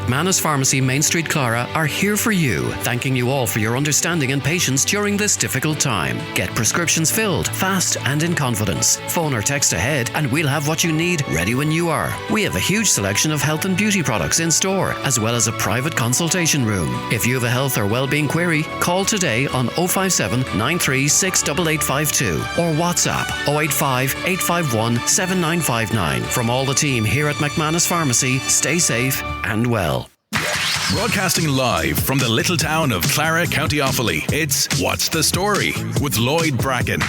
McManus Pharmacy, Main Street, Clara are here for you, thanking you all for your understanding and patience during this difficult time. Get prescriptions filled, fast and in confidence. Phone or text ahead and we'll have what you need ready when you are. We have a huge selection of health and beauty products in store, as well as a private consultation room. If you have a health or wellbeing query, call today on 057 936 8852 or WhatsApp 085 851 7959. From all the team here at McManus Pharmacy, stay safe and well. Broadcasting live from the little town of Clara, County Offaly, it's What's the Story with Lloyd Bracken.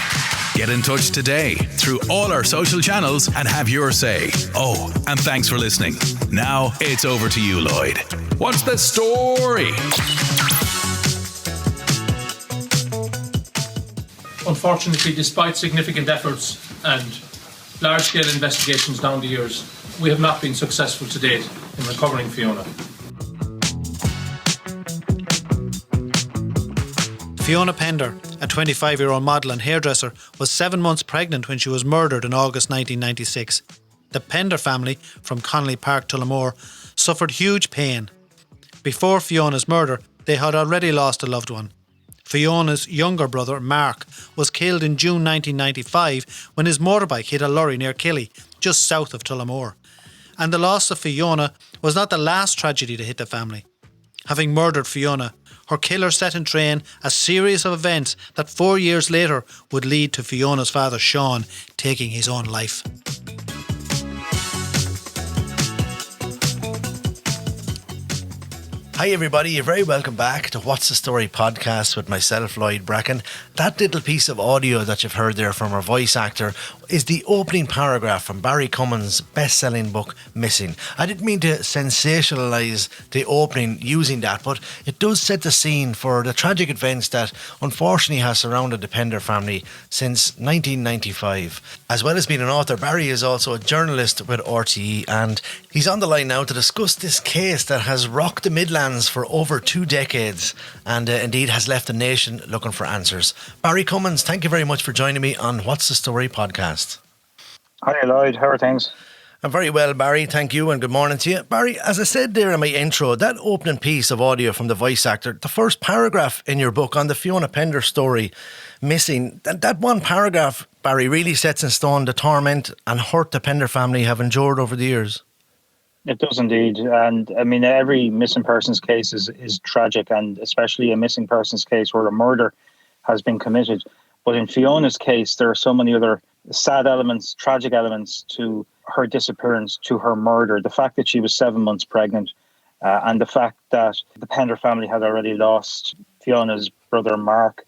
Get in touch today through all our social channels and have your say. Oh, and thanks for listening. Now it's over to you, Lloyd. What's the story? Unfortunately, despite significant efforts and large-scale investigations down the years, we have not been successful to date in recovering Fiona. Fiona Pender, a 25-year-old model and hairdresser, was 7 months pregnant when she was murdered in August 1996. The Pender family from Connolly Park, Tullamore, suffered huge pain. Before Fiona's murder, they had already lost a loved one. Fiona's younger brother, Mark, was killed in June 1995 when his motorbike hit a lorry near Killy, just south of Tullamore. And the loss of Fiona was not the last tragedy to hit the family. Having murdered Fiona, her killer set in train a series of events that 4 years later would lead to Fiona's father, Sean, taking his own life. Hi everybody, you're very welcome back to What's the Story podcast with myself, Lloyd Bracken. That little piece of audio that you've heard there from our voice actor is the opening paragraph from Barry Cummins' best-selling book, Missing. I didn't mean to sensationalise the opening using that, but it does set the scene for the tragic events that unfortunately has surrounded the Pender family since 1995. As well as being an author, Barry is also a journalist with RTE, and he's on the line now to discuss this case that has rocked the Midlands for over 2 decades and indeed has left the nation looking for answers. Barry Cummins, thank you very much for joining me on What's the Story podcast. Hi Lloyd, how are things? I'm very well, Barry, thank you, and good morning to you. Barry, as I said there in my intro, that opening piece of audio from the voice actor, the first paragraph in your book on the Fiona Pender story, Missing, that one paragraph, Barry, really sets in stone the torment and hurt the Pender family have endured over the years. It does indeed. And I mean, every missing persons case is tragic, and especially a missing persons case where a murder has been committed. But in Fiona's case, there are so many other sad elements, tragic elements to her disappearance, to her murder. The fact that she was 7 months pregnant and the fact that the Pender family had already lost Fiona's brother, Mark,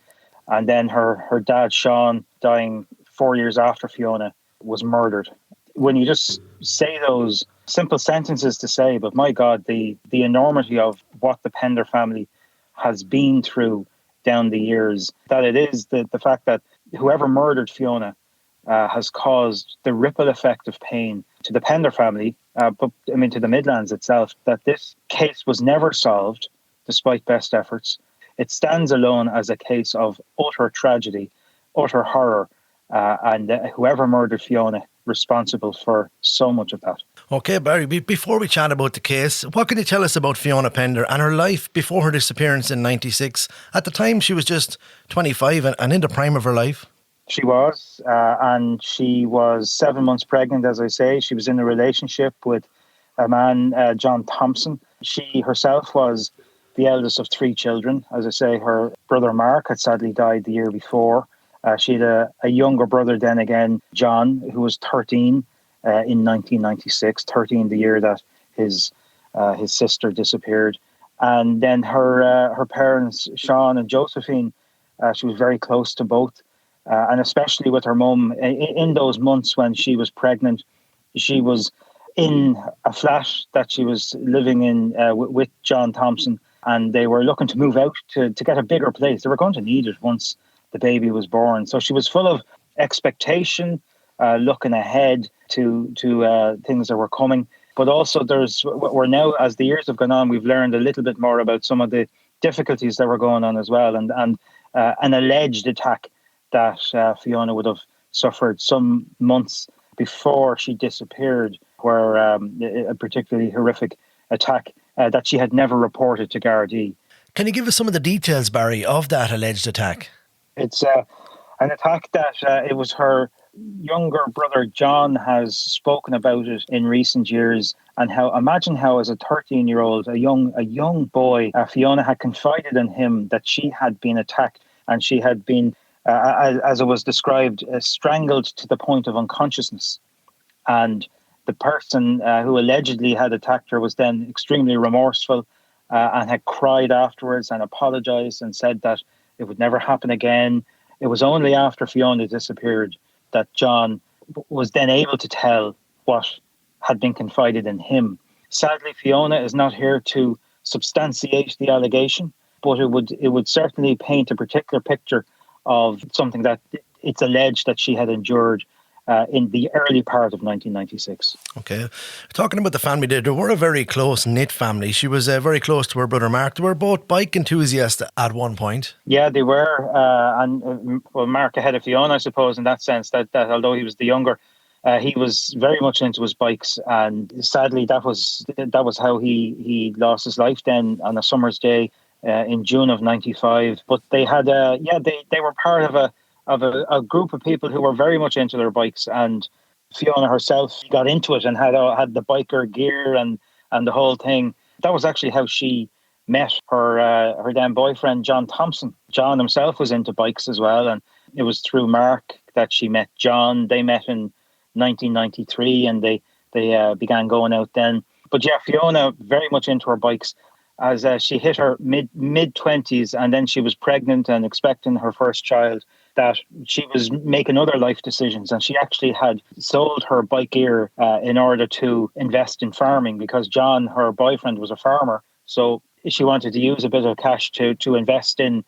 and then her dad, Sean, dying 4 years after Fiona was murdered. When you just say those simple sentences to say, but my God, the enormity of what the Pender family has been through down the years, that it is the fact that whoever murdered Fiona has caused the ripple effect of pain to the Pender family, but I mean to the Midlands itself, that this case was never solved despite best efforts. It stands alone as a case of utter tragedy, utter horror, and whoever murdered Fiona responsible for so much of that. Okay, Barry, before we chat about the case, what can you tell us about Fiona Pender and her life before her disappearance in 96? At the time, she was just 25 and in the prime of her life. She was, and she was 7 months pregnant, as I say. She was in a relationship with a man, John Thompson. She herself was the eldest of 3 children. As I say, her brother Mark had sadly died the year before. She had a younger brother then again, John, who was 13 in 1996, 13 the year that his sister disappeared. And then her parents, Sean and Josephine, she was very close to both. And especially with her mum, in those months when she was pregnant, she was in a flat that she was living in with John Thompson, and they were looking to move out to get a bigger place. They were going to need it once the baby was born. So she was full of expectation, looking ahead to things that were coming. But also we're now, as the years have gone on, we've learned a little bit more about some of the difficulties that were going on as well, and an alleged attack that Fiona would have suffered some months before she disappeared, where a particularly horrific attack that she had never reported to Gardaí. Can you give us some of the details, Barry, of that alleged attack? It's an attack that it was her younger brother John has spoken about it in recent years, and how imagine how as a 13-year-old, a young boy, Fiona had confided in him that she had been attacked, and she had been, as it was described, strangled to the point of unconsciousness. And the person who allegedly had attacked her was then extremely remorseful and had cried afterwards and apologised and said that it would never happen again. It was only after Fiona disappeared that John was then able to tell what had been confided in him. Sadly, Fiona is not here to substantiate the allegation, but it would certainly paint a particular picture of something that it's alleged that she had endured in the early part of 1996. Okay. Talking about the family, they were a very close-knit family. She was very close to her brother Mark. They were both bike enthusiasts at one point. Yeah, they were. Well, Mark ahead of Fiona, I suppose, in that sense, that although he was the younger, he was very much into his bikes. And sadly, that was how he lost his life then on a summer's day in June of 95. But they had, they were part of a group of people who were very much into their bikes, and Fiona herself got into it and had the biker gear and the whole thing. That was actually how she met her then boyfriend John Thompson. John himself was into bikes as well, and it was through Mark that she met John. They met in 1993, and they began going out then. But yeah, Fiona very much into her bikes as she hit her mid-20s, and then she was pregnant and expecting her first child, that she was making other life decisions, and she actually had sold her bike gear in order to invest in farming, because John, her boyfriend, was a farmer. So she wanted to use a bit of cash to invest in,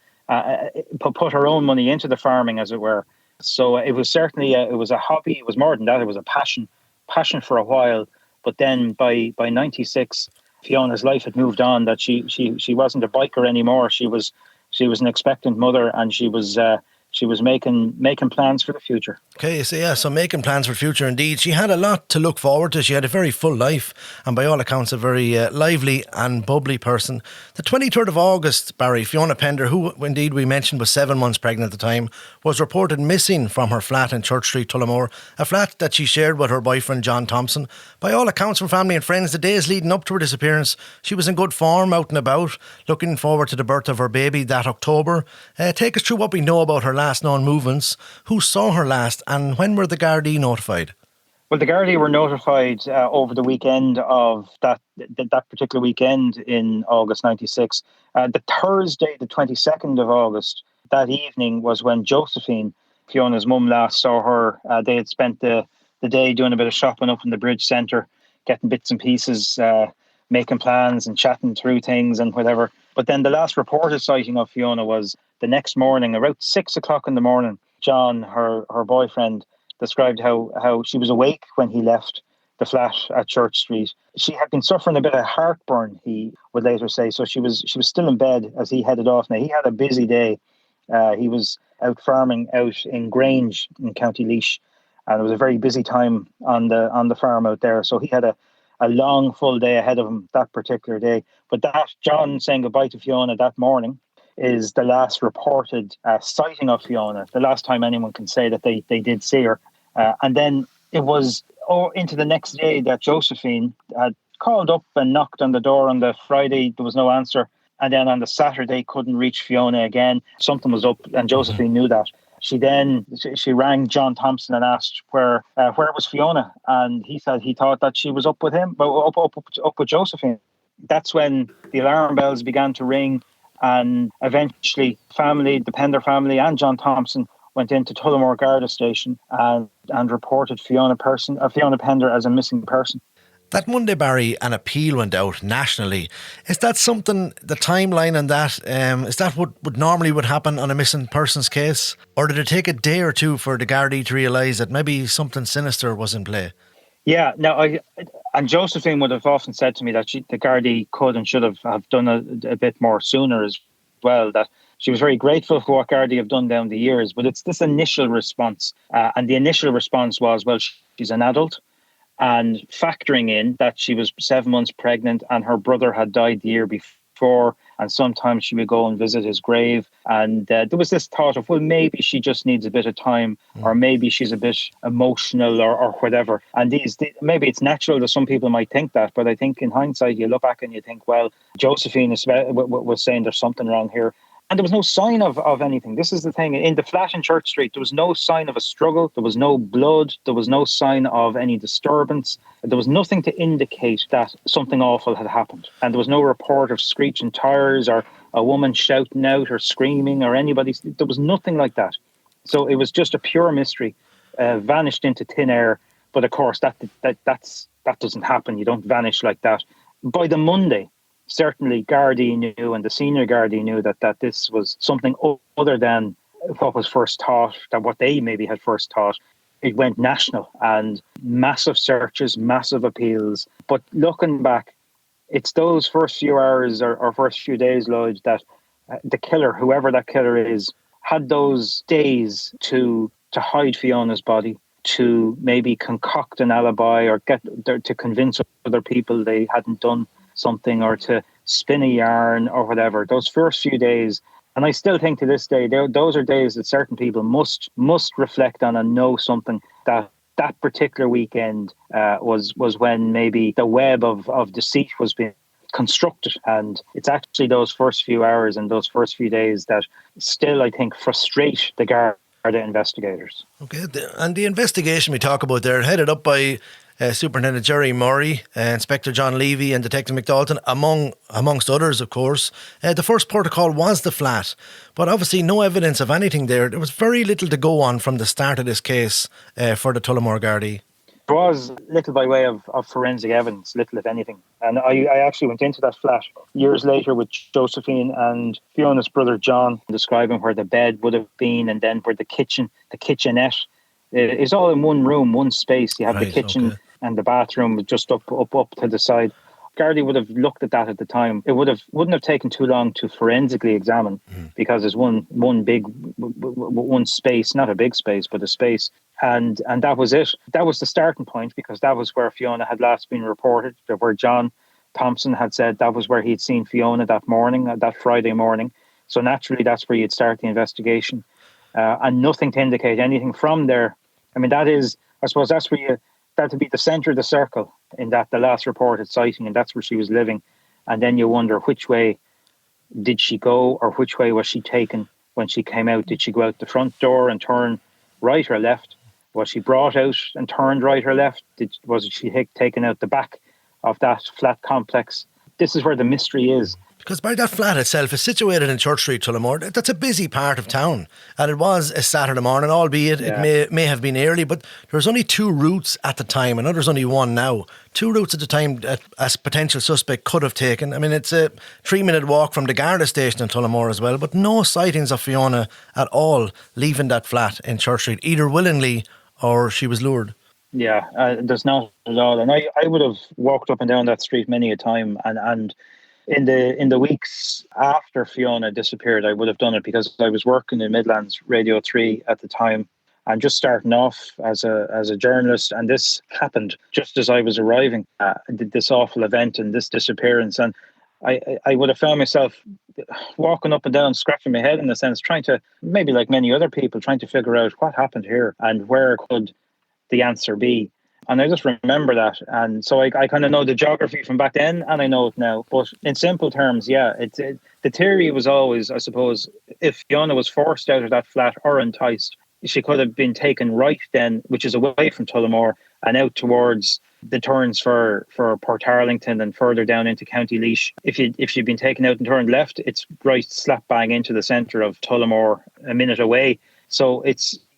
put her own money into the farming, as it were. So it was certainly it was a hobby. It was more than that. It was a passion for a while. But then by 96, Fiona's life had moved on. That she wasn't a biker anymore. She was an expectant mother, and she was making plans for the future. Okay, so making plans for the future indeed. She had a lot to look forward to. She had a very full life, and by all accounts a very lively and bubbly person. The 23rd of August, Barry, Fiona Pender, who indeed we mentioned was 7 months pregnant at the time, was reported missing from her flat in Church Street, Tullamore, a flat that she shared with her boyfriend John Thompson. By all accounts from family and friends, the days leading up to her disappearance, she was in good form, out and about, looking forward to the birth of her baby that October. Take us through what we know about her last known movements, who saw her last, and when were the Gardaí notified? Well, the Gardaí were notified over the weekend of that particular weekend in August 96. The Thursday, the 22nd of August, that evening was when Josephine, Fiona's mum, last saw her. They had spent the day doing a bit of shopping up in the Bridge Centre, getting bits and pieces, making plans and chatting through things and whatever. But then the last reported sighting of Fiona was the next morning, about 6 o'clock in the morning. John, her boyfriend, described how she was awake when he left the flat at Church Street. She had been suffering a bit of heartburn, he would later say, so she was still in bed as he headed off. Now, he had a busy day. He was out farming out in Grange in County Laois, and it was a very busy time on the farm out there. So he had a long, full day ahead of him that particular day. But that John saying goodbye to Fiona that morning is the last reported sighting of Fiona, the last time anyone can say that they did see her. And then it was into the next day that Josephine had called up and knocked on the door on the Friday. There was no answer. And then on the Saturday, couldn't reach Fiona again. Something was up, and Josephine knew that. She rang John Thompson and asked where was Fiona, and he said he thought that she was up with him, but up with Josephine. That's when the alarm bells began to ring, and eventually the Pender family and John Thompson went into Tullamore Garda Station and reported Fiona Pender as a missing person. That Monday, Barry, an appeal went out nationally. Is that something, the timeline on that, is that what normally would happen on a missing persons case? Or did it take a day or two for the Gardaí to realise that maybe something sinister was in play? Yeah, and Josephine would have often said to me that the Gardaí could and should have done a bit more sooner as well, that she was very grateful for what Gardaí have done down the years, but it's this initial response. And the initial response was, well, she's an adult. And factoring in that she was 7 months pregnant and her brother had died the year before, and sometimes she would go and visit his grave. And there was this thought of, well, maybe she just needs a bit of time, or maybe she's a bit emotional or whatever. And maybe it's natural that some people might think that, but I think in hindsight, you look back and you think, well, Josephine was saying there's something wrong here. And there was no sign of anything. This is the thing. In the flat in Church Street, there was no sign of a struggle. There was no blood. There was no sign of any disturbance. There was nothing to indicate that something awful had happened. And there was no report of screeching tires or a woman shouting out or screaming or anybody. There was nothing like that. So it was just a pure mystery, vanished into thin air. But of course, that doesn't happen. You don't vanish like that. By the Monday, certainly Gardaí knew, and the senior Gardaí knew that this was something other than what was first thought, that what they maybe had first thought. It went national and massive searches, massive appeals. But looking back, it's those first few hours or first few days, Lloyd, that the killer, whoever that killer is, had those days to hide Fiona's body, to maybe concoct an alibi or to convince other people they hadn't done something, or to spin a yarn or whatever. Those first few days, and I still think to this day, those are days that certain people must reflect on and know something, that particular weekend was when maybe the web of deceit was being constructed. And it's actually those first few hours and those first few days that still, I think, frustrate the Garda investigators. Okay, and the investigation we talk about there, headed up by Superintendent Jerry Murray, Inspector John Levy and Detective McDalton, amongst others, of course. The first protocol was the flat, but obviously no evidence of anything there. There was very little to go on from the start of this case for the Tullamore Gardaí. There was little by way of forensic evidence, little if anything. And I actually went into that flat years later with Josephine and Fiona's brother John, describing where the bed would have been, and then where the kitchenette is all in one room, one space. You have the kitchen and the bathroom just up to the side. Gardaí would have looked at that at the time. It wouldn't have taken too long to forensically examine, because it's one space, not a big space, but a space. And that was it. That was the starting point, because that was where Fiona had last been reported, where John Thompson had said that was where he'd seen Fiona that morning, that Friday morning. So naturally, that's where you'd start the investigation. And nothing to indicate anything from there. I mean, I suppose that's where that would be the centre of the circle, in that the last reported sighting, and that's where she was living. And then you wonder, which way did she go, or which way was she taken when she came out? Did she go out the front door and turn right or left? Was she brought out and turned right or left? Was she taken out the back of that flat complex? This is where the mystery is. Because by that flat itself is situated in Church Street, Tullamore. That's a busy part of town. And it was a Saturday morning, albeit it may have been early, but there was only 2 routes at the time. I know there's only 1 now. 2 routes at the time that a potential suspect could have taken. I mean, it's a 3-minute walk from the Garda station in Tullamore as well, but no sightings of Fiona at all leaving that flat in Church Street, either willingly or she was lured. Yeah, there's not at all. And I would have walked up and down that street many a time, and in the weeks after Fiona disappeared, I would have done it, because I was working in Midlands Radio 3 at the time, and just starting off as a journalist, and this happened just as I was arriving at this awful event and this disappearance. And I would have found myself walking up and down, scratching my head in a sense, trying to, maybe like many other people, trying to figure out what happened here and where could the answer be. And I just remember that. And so I kind of know the geography from back then, and I know it now. But in simple terms, the theory was always, I suppose, if Fiona was forced out of that flat or enticed, she could have been taken right then, which is away from Tullamore, and out towards the turns for Portarlington and further down into County Laois. If she'd been taken out and turned left, it's right slap bang into the centre of Tullamore, a minute away. So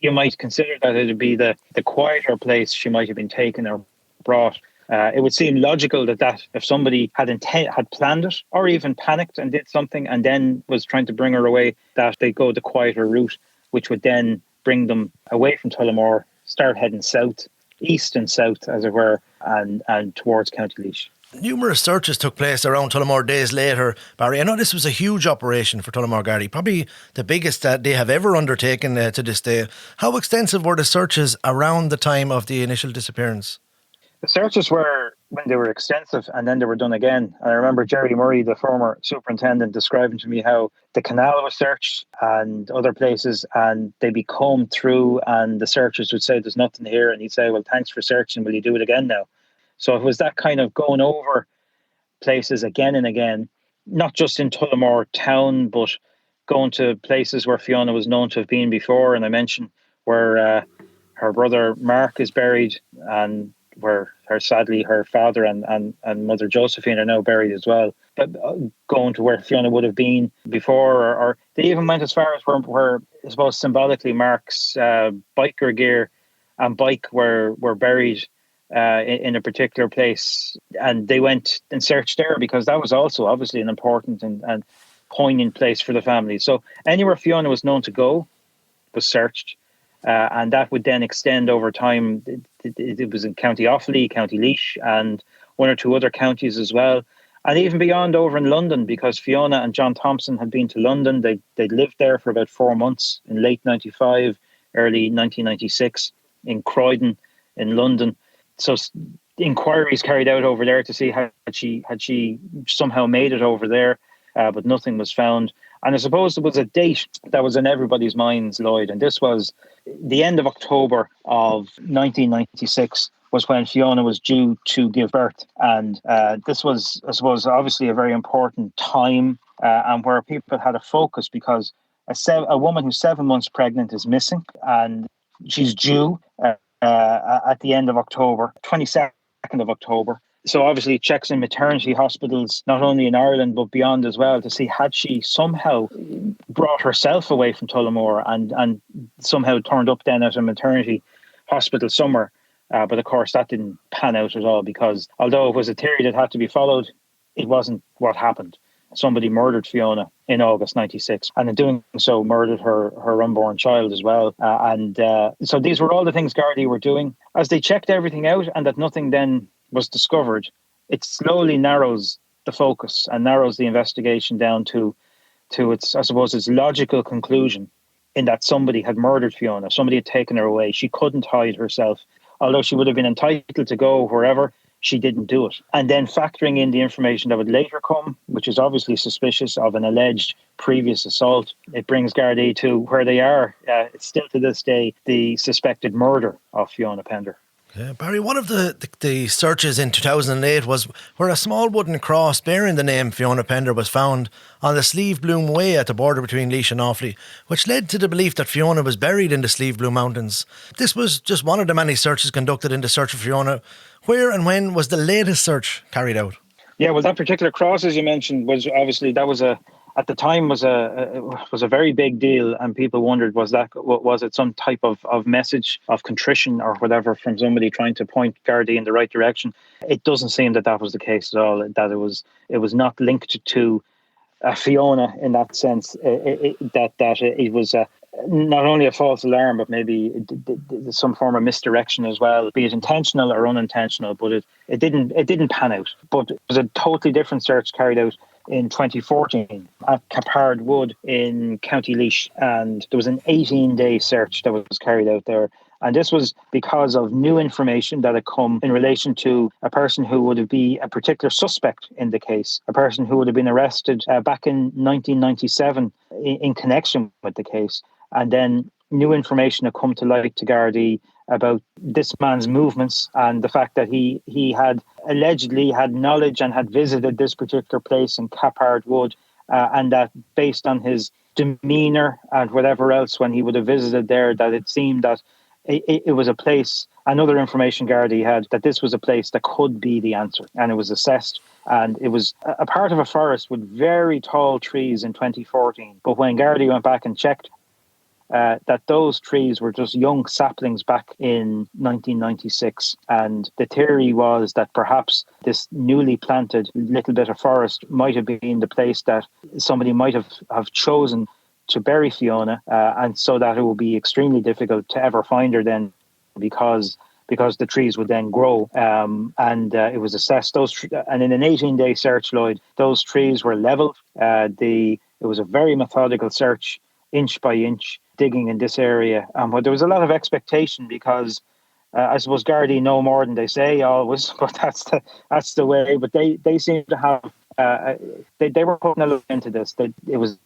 you might consider that it would be the quieter place she might have been taken or brought. It would seem logical that if somebody had planned it, or even panicked and did something and then was trying to bring her away, that they go the quieter route, which would then bring them away from Tullamore, start heading south, east and south, as it were, and towards County Laois. Numerous searches took place around Tullamore days later, Barry. I know this was a huge operation for Tullamore Gardaí, probably the biggest that they have ever undertaken to this day. How extensive were the searches around the time of the initial disappearance? The searches were, when they were extensive, and then they were done again. And I remember Jerry Murray, the former superintendent, describing to me how the canal was searched and other places, and they'd be combed through, and the searchers would say, "There's nothing here," and he'd say, "Well, thanks for searching. Will you do it again now?" So it was that kind of going over places again and again, not just in Tullamore town, but going to places where Fiona was known to have been before. And I mentioned where her brother Mark is buried, and where sadly her father and mother Josephine are now buried as well. But going to where Fiona would have been before, or they even went as far as where I suppose symbolically Mark's biker gear and bike were buried in a particular place, and they went and searched there because that was also obviously an important and poignant place for the family. So anywhere Fiona was known to go was searched, and that would then extend over time. It was in County Offaly, County Laois, and one or two other counties as well, and even beyond over in London, because Fiona and John Thompson had been to London. They'd lived there for about 4 months in late 95, early 1996 in Croydon in London. So inquiries carried out over there to see had she somehow made it over there, but nothing was found. And I suppose there was a date that was in everybody's minds, Lloyd, and this was the end of October of 1996 was when Fiona was due to give birth. And this was, I suppose, obviously a very important time and where people had a focus, because a woman who's 7 months pregnant is missing, and she's due at the end of October, 22nd of October. So obviously checks in maternity hospitals, not only in Ireland, but beyond as well, to see had she somehow brought herself away from Tullamore and somehow turned up then at a maternity hospital somewhere. But of course, that didn't pan out at all, because although it was a theory that had to be followed, it wasn't what happened. Somebody murdered Fiona in August 96, and in doing so murdered her unborn child as well. So these were all the things Gardaí were doing. As they checked everything out and that nothing then was discovered, it slowly narrows the focus and narrows the investigation down to its, I suppose, its logical conclusion, in that somebody had murdered Fiona, somebody had taken her away. She couldn't hide herself. Although she would have been entitled to go wherever, she didn't do it. And then factoring in the information that would later come, which is obviously suspicious of an alleged previous assault, it brings Gardaí to where they are. It's still to this day the suspected murder of Fiona Pender. Yeah, Barry, one of the searches in 2008 was where a small wooden cross bearing the name Fiona Pender was found on the Slieve Bloom Way at the border between Laois and Offaly, which led to the belief that Fiona was buried in the Slieve Bloom Mountains. This was just one of the many searches conducted in the search for Fiona. Where and when was the latest search carried out? Yeah, well, that particular cross, as you mentioned, was obviously, that was at the time was a very big deal, and people wondered, was it some type of message of contrition or whatever from somebody trying to point Gardaí in the right direction? It doesn't seem that was the case at all. That it was not linked to Fiona in that sense. It was not only a false alarm, but maybe some form of misdirection as well, be it intentional or unintentional. But it didn't pan out. But it was a totally different search carried out in 2014 at Capard Wood in County Laois, and there was an 18-day search that was carried out there. And this was because of new information that had come in relation to a person who would be a particular suspect in the case, a person who would have been arrested back in 1997 in connection with the case. And then new information had come to light to Gardaí about this man's movements and the fact that he had allegedly had knowledge and had visited this particular place in Capard Wood, and that based on his demeanour and whatever else when he would have visited there, that it seemed that it was a place, another information Gardaí had, that this was a place that could be the answer. And it was assessed, and it was a part of a forest with very tall trees in 2014. But when Gardaí went back and checked, that those trees were just young saplings back in 1996. And the theory was that perhaps this newly planted little bit of forest might have been the place that somebody might have chosen to bury Fiona, and so that it would be extremely difficult to ever find her then, because the trees would then grow. And it was assessed, and in an 18-day search, Lloyd, those trees were levelled. It was a very methodical search, inch by inch, digging in this area. But there was a lot of expectation, because I suppose Gardaí know more than they say always, but that's the way. But they seem to have they were putting a lot into this. It was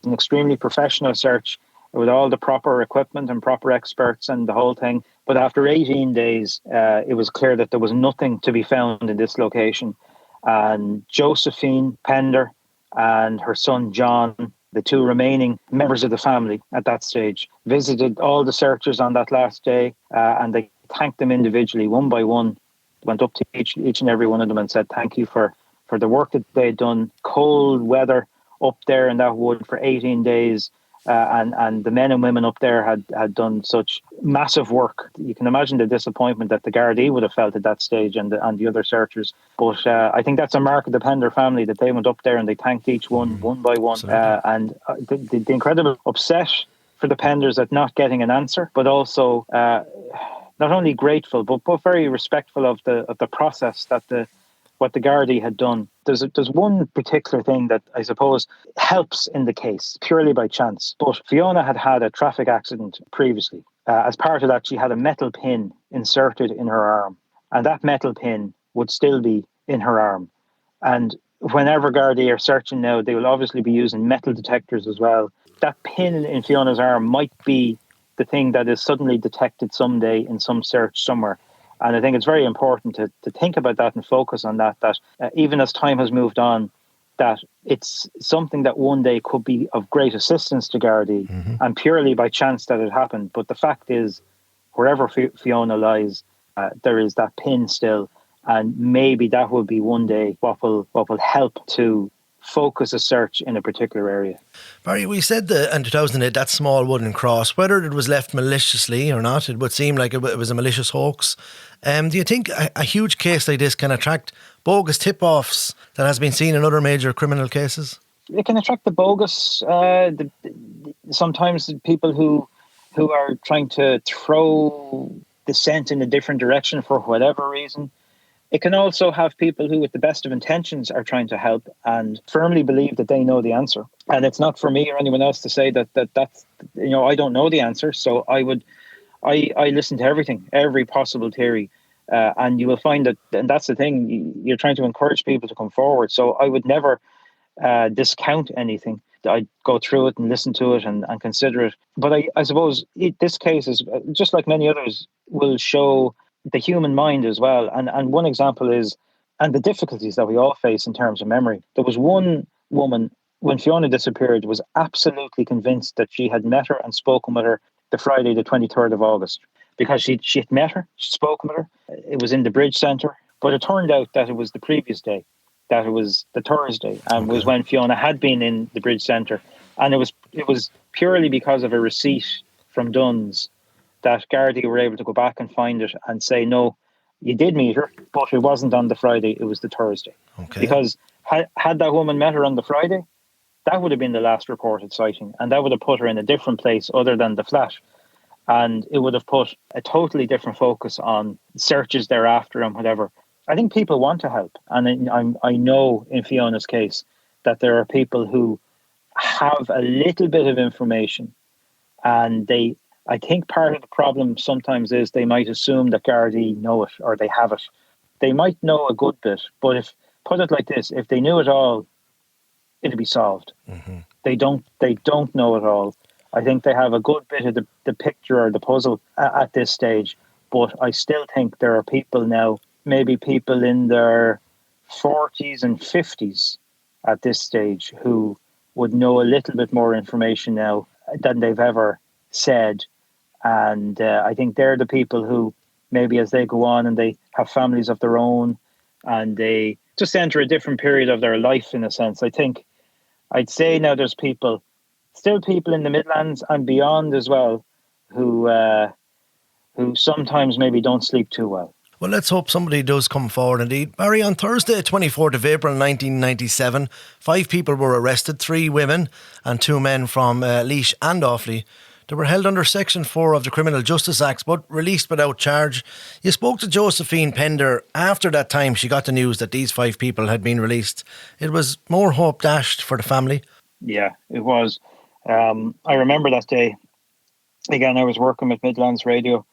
an extremely professional search with all the proper equipment and proper experts and the whole thing. But after 18 days, it was clear that there was nothing to be found in this location. And Josephine Pender and her son John, the two remaining members of the family at that stage, visited all the searchers on that last day, and they thanked them individually, one by one, went up to each and every one of them and said thank you for the work that they'd done. Cold weather up there in that wood for 18 days, and the men and women up there had done such massive work. You can imagine the disappointment that the Gardaí would have felt at that stage, and the other searchers. But I think that's a mark of the Pender family, that they went up there and they thanked each one by one. And the incredible upset for the Penders at not getting an answer, but also not only grateful, but very respectful of the process that what the Gardaí had done. There's one particular thing that I suppose helps in the case purely by chance. But Fiona had a traffic accident previously. As part of that, she had a metal pin inserted in her arm, and that metal pin would still be in her arm. And whenever Gardaí are searching now, they will obviously be using metal detectors as well. That pin in Fiona's arm might be the thing that is suddenly detected someday in some search somewhere. And I think it's very important to think about that and focus on that even as time has moved on, that it's something that one day could be of great assistance to Gardaí, and purely by chance that it happened. But the fact is, wherever Fiona lies, there is that pin still, and maybe that will be one day what will help to focus a search in a particular area. Barry, we said in 2008 that small wooden cross, whether it was left maliciously or not, it would seem like it was a malicious hoax. Do you think a huge case like this can attract bogus tip-offs that has been seen in other major criminal cases? It can attract the bogus. Sometimes the people who are trying to throw the scent in a different direction for whatever reason. It can also have people who, with the best of intentions, are trying to help and firmly believe that they know the answer. And it's not for me or anyone else to say that's, I don't know the answer. So I listen to everything, every possible theory. And you will find that, and that's the thing, you're trying to encourage people to come forward. So I would never discount anything. I'd go through it and listen to it and consider it. But I suppose this case is, just like many others, will show the human mind as well. And one example is, and the difficulties that we all face in terms of memory. There was one woman, when Fiona disappeared, was absolutely convinced that she had met her and spoken with her the Friday, the 23rd of August, because she had met her, she'd spoken with her. It was in the Bridge Centre, but it turned out that it was the previous day, that it was the Thursday, and was when Fiona had been in the Bridge Centre. And it was purely because of a receipt from Dunn's that Gardaí were able to go back and find it and say, no, you did meet her, but it wasn't on the Friday, it was the Thursday. Okay. Because had that woman met her on the Friday, that would have been the last reported sighting, and that would have put her in a different place other than the flat. And it would have put a totally different focus on searches thereafter and whatever. I think people want to help. And I know in Fiona's case that there are people who have a little bit of information, and I think part of the problem sometimes is they might assume that Gardaí know it or they have it. They might know a good bit, but put it like this, if they knew it all, it'd be solved. Mm-hmm. They don't know it all. I think they have a good bit of the picture or the puzzle at this stage, but I still think there are people now, maybe people in their 40s and 50s at this stage, who would know a little bit more information now than they've ever said. And I think they're the people who maybe as they go on and they have families of their own and they just enter a different period of their life, in a sense. I think I'd say now there's still people in the Midlands and beyond as well who sometimes maybe don't sleep too well. Well, let's hope somebody does come forward indeed. Barry, on Thursday, 24th of April 1997, 5 people were arrested, 3 women and 2 men from Laois and Offaly. They were held under Section 4 of the Criminal Justice Act, but released without charge. You spoke to Josephine Pender after that time she got the news that these 5 people had been released. It was more hope dashed for the family. Yeah, it was. I remember that day. Again, I was working with Midlands Radio,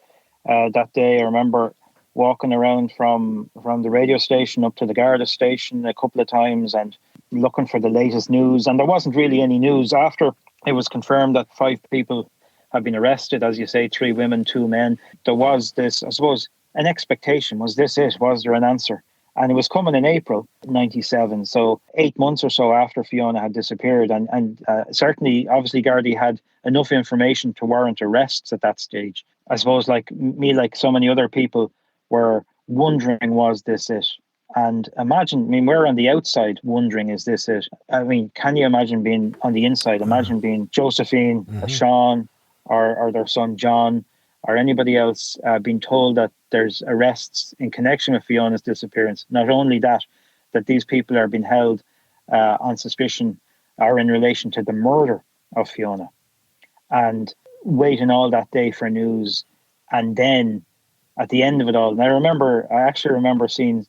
that day. I remember walking around from the radio station up to the Garda station a couple of times and looking for the latest news. And there wasn't really any news. After it was confirmed that 5 people had been arrested, as you say, 3 women, 2 men, there was this, I suppose, an expectation. Was this it? Was there an answer? And it was coming in April 97, so 8 months or so after Fiona had disappeared. And certainly, obviously, Gardaí had enough information to warrant arrests at that stage. I suppose, like me, like so many other people, were wondering, was this it? And imagine, I mean, we're on the outside wondering, is this it? I mean, can you imagine being on the inside? Imagine being Josephine, Sean, or their son John, or anybody else being told that there's arrests in connection with Fiona's disappearance. Not only that these people are being held on suspicion or in relation to the murder of Fiona, and waiting all that day for news. And then at the end of it all, and I actually remember seeing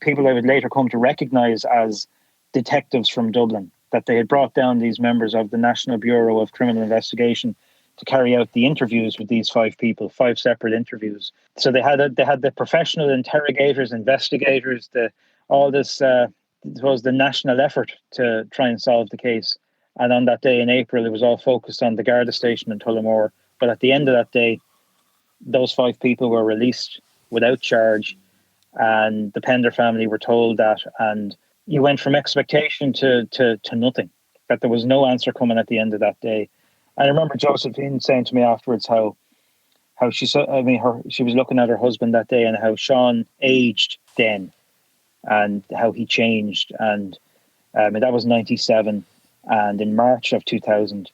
people I would later come to recognise as detectives from Dublin, that they had brought down these members of the National Bureau of Criminal Investigation to carry out the interviews with these 5 people, 5 separate interviews. So they had the professional interrogators, investigators, the national effort to try and solve the case. And on that day in April, it was all focused on the Garda station in Tullamore. But at the end of that day, those 5 people were released without charge, and the Pender family were told that, and you went from expectation to nothing, that there was no answer coming at the end of that day. And I remember Josephine saying to me afterwards how she was looking at her husband that day and how Sean aged then and how he changed. And that was 97. And in March of 2000,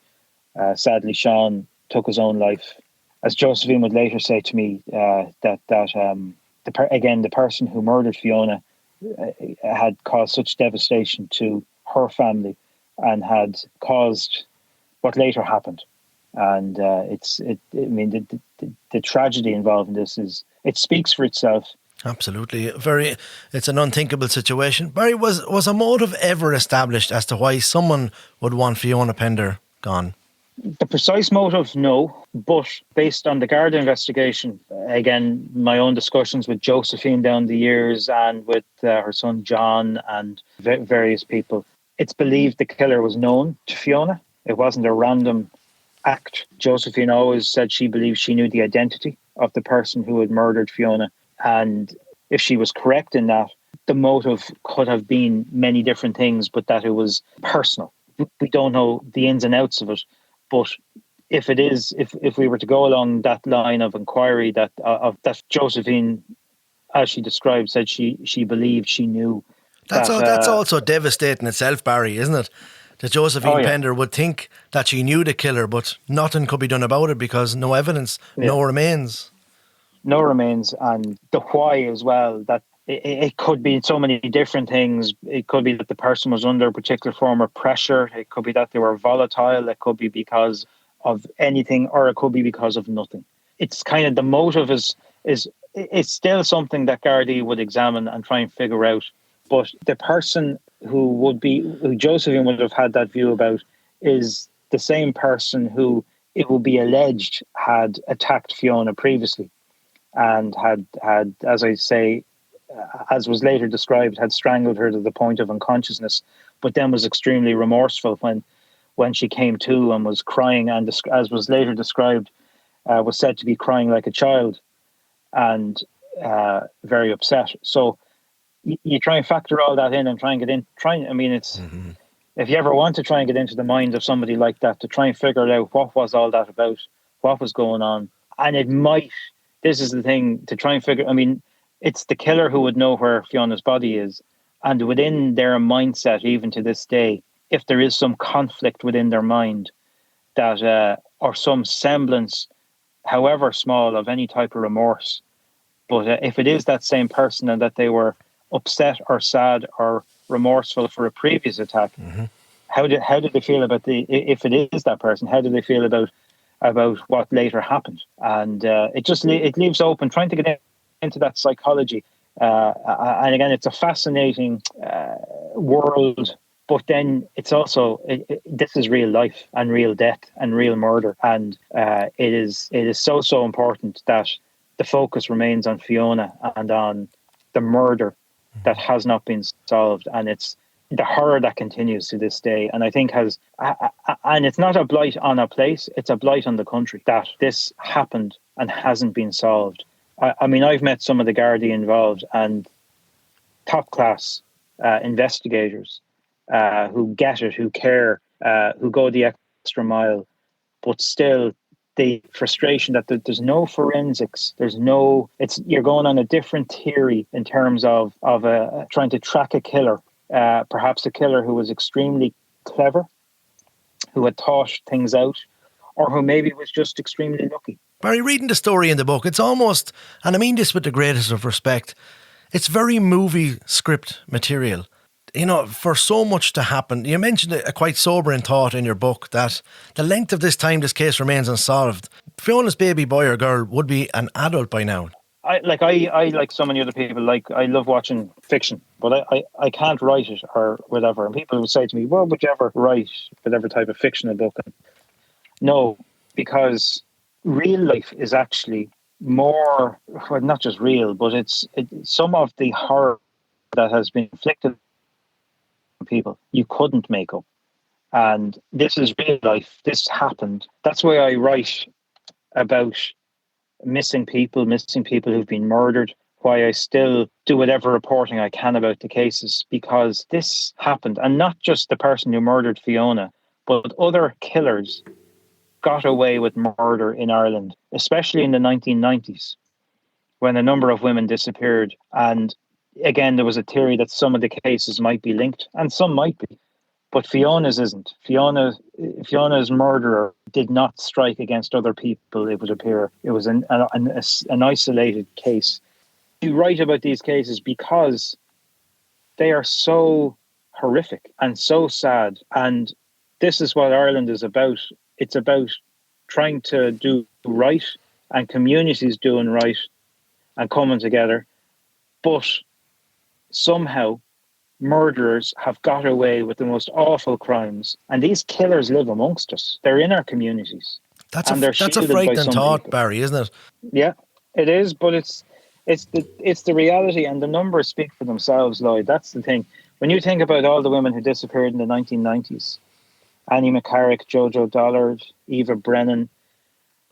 sadly, Sean took his own life. As Josephine would later say to me, the person who murdered Fiona had caused such devastation to her family and had caused what later happened. And the tragedy involved in this it speaks for itself. Absolutely. It's an unthinkable situation. Barry, was a motive ever established as to why someone would want Fiona Pender gone? The precise motive, no. But based on the Garda investigation, again, my own discussions with Josephine down the years and with her son John and various people, it's believed the killer was known to Fiona. It wasn't a random act. Josephine always said she believed she knew the identity of the person who had murdered Fiona. And if she was correct in that, the motive could have been many different things, but that it was personal. We don't know the ins and outs of it. But if it is, if we were to go along that line of inquiry that Josephine, as she described, said she believed she knew. That's also devastating itself, Barry, isn't it? That Josephine Pender would think that she knew the killer, but nothing could be done about it because no evidence, no remains. No remains, and the why as well, that it could be so many different things. It could be that the person was under a particular form of pressure. It could be that they were volatile. It could be because of anything, or it could be because of nothing. It's kind of the motive is it's still something that Gardaí would examine and try and figure out. But the person who Josephine would have had that view about is the same person who it will be alleged had attacked Fiona previously and had, as I say, as was later described, had strangled her to the point of unconsciousness, but then was extremely remorseful when she came to and was crying, and as was later described, was said to be crying like a child and very upset. So you try and factor all that in and try and get in. If you ever want to try and get into the mind of somebody like that, to try and figure out what was all that about, what was going on. And this is the thing, to try and figure, it's the killer who would know where Fiona's body is. And within their mindset, even to this day, if there is some conflict within their mind that, or some semblance, however small, of any type of remorse, but if it is that same person and that they were upset or sad or remorseful for a previous attack, how did they feel about if it is that person, how do they feel about what later happened? And it leaves open, trying to get into that psychology. And again, it's a fascinating world But then it's also this is real life and real death and real murder, and it is so important that the focus remains on Fiona and on the murder that has not been solved, and it's the horror that continues to this day. And I think and it's not a blight on a place; it's a blight on the country that this happened and hasn't been solved. I mean, I've met some of the Gardaí involved and top class investigators who get it, who care, who go the extra mile, but still the frustration that there's no forensics, you're going on a different theory in terms of trying to track a killer, perhaps a killer who was extremely clever, who had thought things out, or who maybe was just extremely lucky. Barry, reading the story in the book, it's almost, and I mean this with the greatest of respect, it's very movie script material. You know, for so much to happen. You mentioned a quite sobering thought in your book that the length of this time this case remains unsolved. Fiona's baby boy or girl would be an adult by now. I like so many other people, I love watching fiction, but I can't write it or whatever. And people would say to me, well, would you ever write whatever type of fictional book? No, because real life is actually more, well, not just real, but it's some of the horror that has been inflicted on people you couldn't make up. And this is real life. This happened. That's why I write about missing people who've been murdered, why I still do whatever reporting I can about the cases, because this happened. And not just the person who murdered Fiona, but other killers got away with murder in Ireland, especially in the 1990s, when a number of women disappeared. And again, there was a theory that some of the cases might be linked, and some might be, but Fiona's isn't. Fiona's murderer did not strike against other people, it would appear. It was an isolated case. You write about these cases because they are so horrific and so sad, and this is what Ireland is about. It's about trying to do right and communities doing right and coming together. But somehow murderers have got away with the most awful crimes. And these killers live amongst us. They're in our communities. That's a frightening thought, people. Barry, isn't it? Yeah, it is. But it's the reality, and the numbers speak for themselves, Lloyd. That's the thing. When you think about all the women who disappeared in the 1990s, Annie McCarrick, Jojo Dollard, Eva Brennan,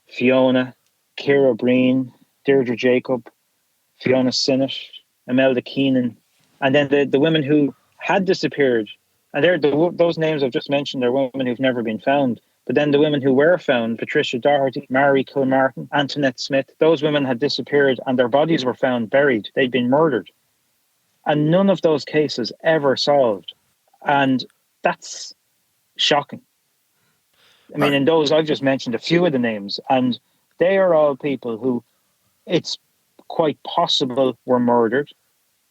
Fiona, Ciara Breen, Deirdre Jacob, Fiona Sinnott, Imelda Keenan, and then the women who had disappeared, and those names I've just mentioned are women who've never been found. But then the women who were found, Patricia Doherty, Mary Kilmartin, Antoinette Smith, those women had disappeared and their bodies were found buried. They'd been murdered. And none of those cases ever solved. And that's shocking. I mean, in those, I've just mentioned a few of the names, and they are all people who it's quite possible were murdered.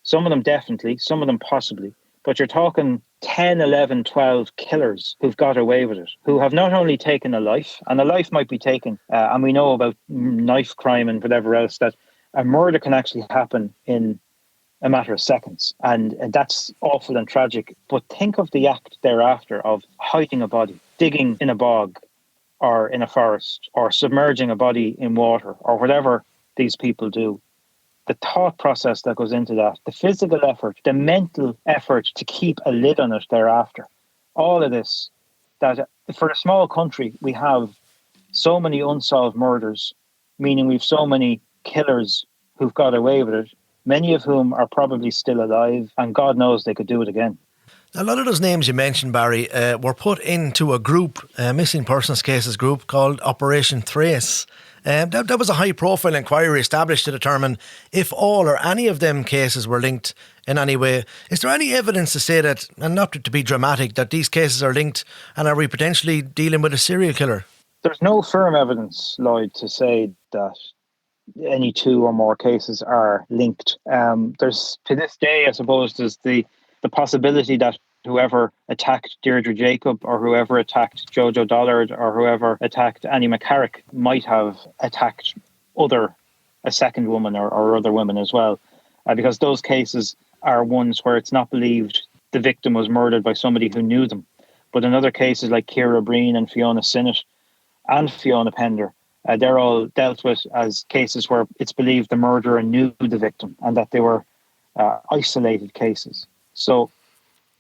Some of them definitely, some of them possibly. But you're talking 10, 11, 12 killers who've got away with it, who have not only taken a life, and a life might be taken, and we know about knife crime and whatever else, that a murder can actually happen in a matter of seconds. And that's awful and tragic. But think of the act thereafter of hiding a body, digging in a bog or in a forest, or submerging a body in water, or whatever these people do. The thought process that goes into that, the physical effort, the mental effort to keep a lid on it thereafter. All of this, that for a small country, we have so many unsolved murders, meaning we've so many killers who've got away with it, many of whom are probably still alive, and God knows they could do it again. A lot of those names you mentioned, Barry, were put into a group, a missing persons cases group called Operation Thrace. That was a high-profile inquiry established to determine if all or any of them cases were linked in any way. Is there any evidence to say that, and not to be dramatic, that these cases are linked, and are we potentially dealing with a serial killer? There's no firm evidence, Lloyd, to say that any two or more cases are linked. There's, to this day, I suppose, there's the possibility that whoever attacked Deirdre Jacob or whoever attacked Jojo Dollard or whoever attacked Annie McCarrick might have attacked a second woman or other women as well. Because those cases are ones where it's not believed the victim was murdered by somebody who knew them. But in other cases like Ciara Breen and Fiona Sinnott and Fiona Pender, they're all dealt with as cases where it's believed the murderer knew the victim and that they were isolated cases. So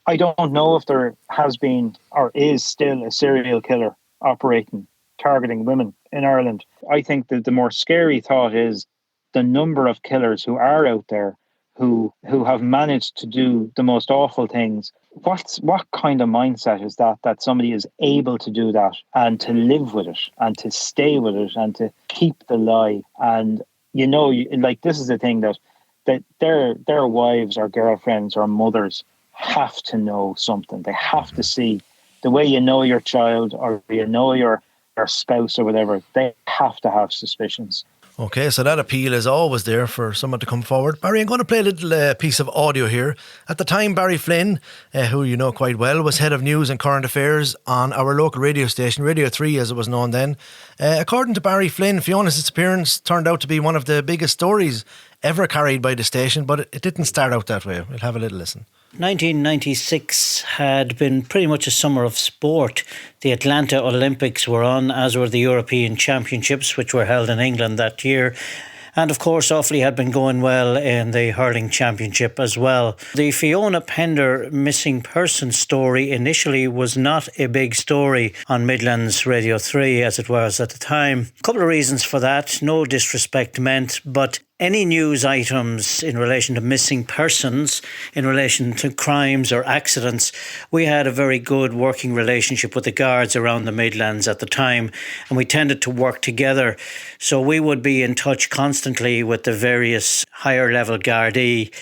I don't know if there has been or is still a serial killer operating, targeting women in Ireland. I think that the more scary thought is the number of killers who are out there who have managed to do the most awful things. What kind of mindset is that somebody is able to do that and to live with it and to stay with it and to keep the lie? And like, this is the thing that their wives or girlfriends or mothers have to know something. They have to see the way you know your child or you know your spouse or whatever. They have to have suspicions. Okay, so that appeal is always there for someone to come forward. Barry, I'm going to play a little piece of audio here. At the time, Barry Flynn, who you know quite well, was head of news and current affairs on our local radio station, Radio 3 as it was known then. According to Barry Flynn, Fiona's disappearance turned out to be one of the biggest stories ever carried by the station, but it didn't start out that way. We'll have a little listen. 1996 had been pretty much a summer of sport. The Atlanta Olympics were on, as were the European Championships, which were held in England that year. And of course, Offaly had been going well in the hurling championship as well. The Fiona Pender missing person story initially was not a big story on Midlands Radio 3 as it was at the time. A couple of reasons for that, no disrespect meant, but any news items in relation to missing persons, in relation to crimes or accidents, we had a very good working relationship with the guards around the Midlands at the time, and we tended to work together. So we would be in touch constantly with the various higher level Gardaí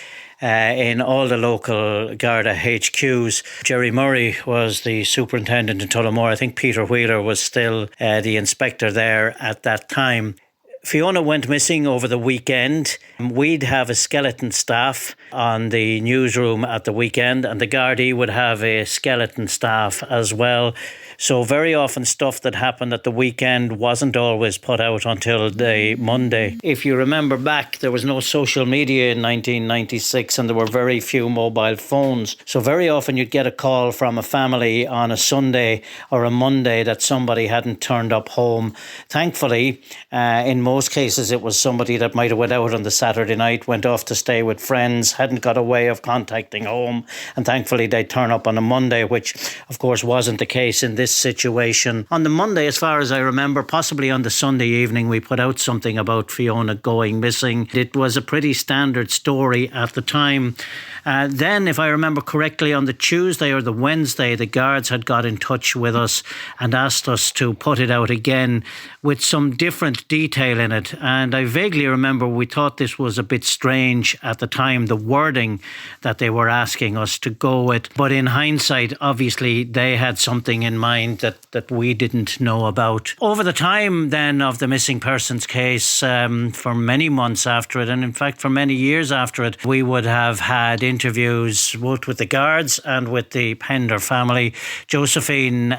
in all the local Garda HQs. Jerry Murray was the superintendent in Tullamore. I think Peter Wheeler was still the inspector there at that time. Fiona went missing over the weekend. We'd have a skeleton staff on the newsroom at the weekend, and the Gardaí would have a skeleton staff as well. So very often stuff that happened at the weekend wasn't always put out until the Monday. If you remember back, there was no social media in 1996 and there were very few mobile phones. So very often you'd get a call from a family on a Sunday or a Monday that somebody hadn't turned up home. Thankfully, in most cases it was somebody that might have went out on the Saturday night, went off to stay with friends, hadn't got a way of contacting home, and thankfully they'd turn up on a Monday, which of course wasn't the case in this situation. On the Monday, as far as I remember, possibly on the Sunday evening, we put out something about Fiona going missing. It was a pretty standard story at the time. Then, if I remember correctly, on the Tuesday or the Wednesday, the guards had got in touch with us and asked us to put it out again with some different detail in it. And I vaguely remember we thought this was a bit strange at the time, the wording that they were asking us to go with. But in hindsight, obviously, they had something in mind that we didn't know about. Over the time then of the missing persons case, for many months after it, and in fact for many years after it, we would have had interviews both with the guards and with the Pender family. Josephine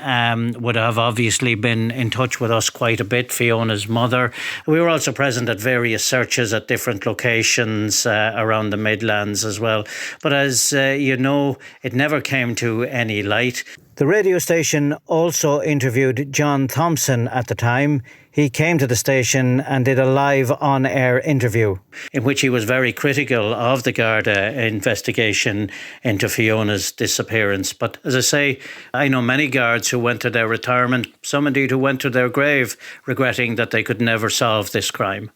would have obviously been in touch with us quite a bit, Fiona's mother. We were also present at various searches at different locations around the Midlands as well. But as you know, it never came to any light. The radio station also interviewed John Thompson at the time. He came to the station and did a live on-air interview in which he was very critical of the Garda investigation into Fiona's disappearance. But as I say, I know many guards who went to their retirement, some indeed who went to their grave, regretting that they could never solve this crime.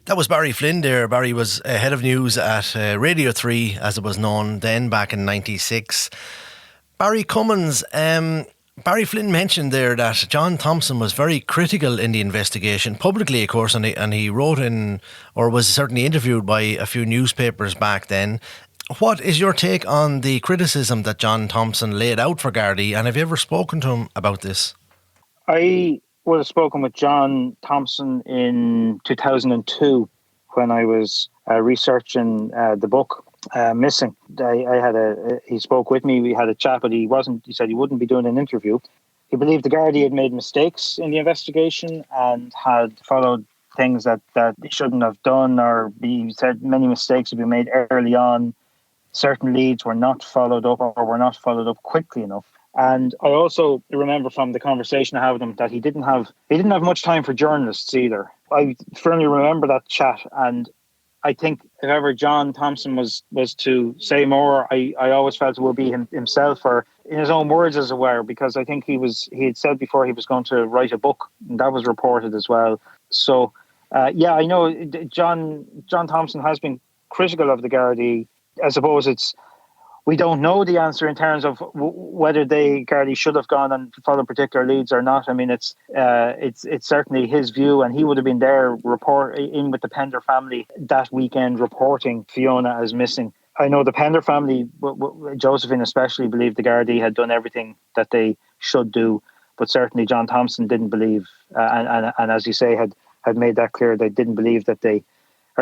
That was Barry Flynn there. Barry was head of news at Radio 3, as it was known then, back in 96. Barry Cummins, Barry Flynn mentioned there that John Thompson was very critical in the investigation, publicly of course, and he wrote in, or was certainly interviewed by a few newspapers back then. What is your take on the criticism that John Thompson laid out for Gardaí, and have you ever spoken to him about this? I would have spoken with John Thompson in 2002 when I was researching the book. Missing. He spoke with me, we had a chat, but he said he wouldn't be doing an interview. He believed the Gardaí had made mistakes in the investigation and had followed things that they shouldn't have done, or he said many mistakes had been made early on. certain leads were not followed up or were not followed up quickly enough. And I also remember from the conversation I had with him that he didn't have much time for journalists either. I firmly remember that chat, and I think if ever John Thompson was to say more, I always felt it would be himself, or in his own words, as it were, because I think he had said before he was going to write a book, and that was reported as well. So, I know John Thompson has been critical of the Gardaí. I suppose we don't know the answer in terms of whether Gardaí should have gone and followed particular leads or not. I mean, it's certainly his view, and he would have been there in with the Pender family that weekend reporting Fiona as missing. I know the Pender family, Josephine especially, believed the Gardaí had done everything that they should do, but certainly John Thompson didn't believe, and as you say, had made that clear, they didn't believe that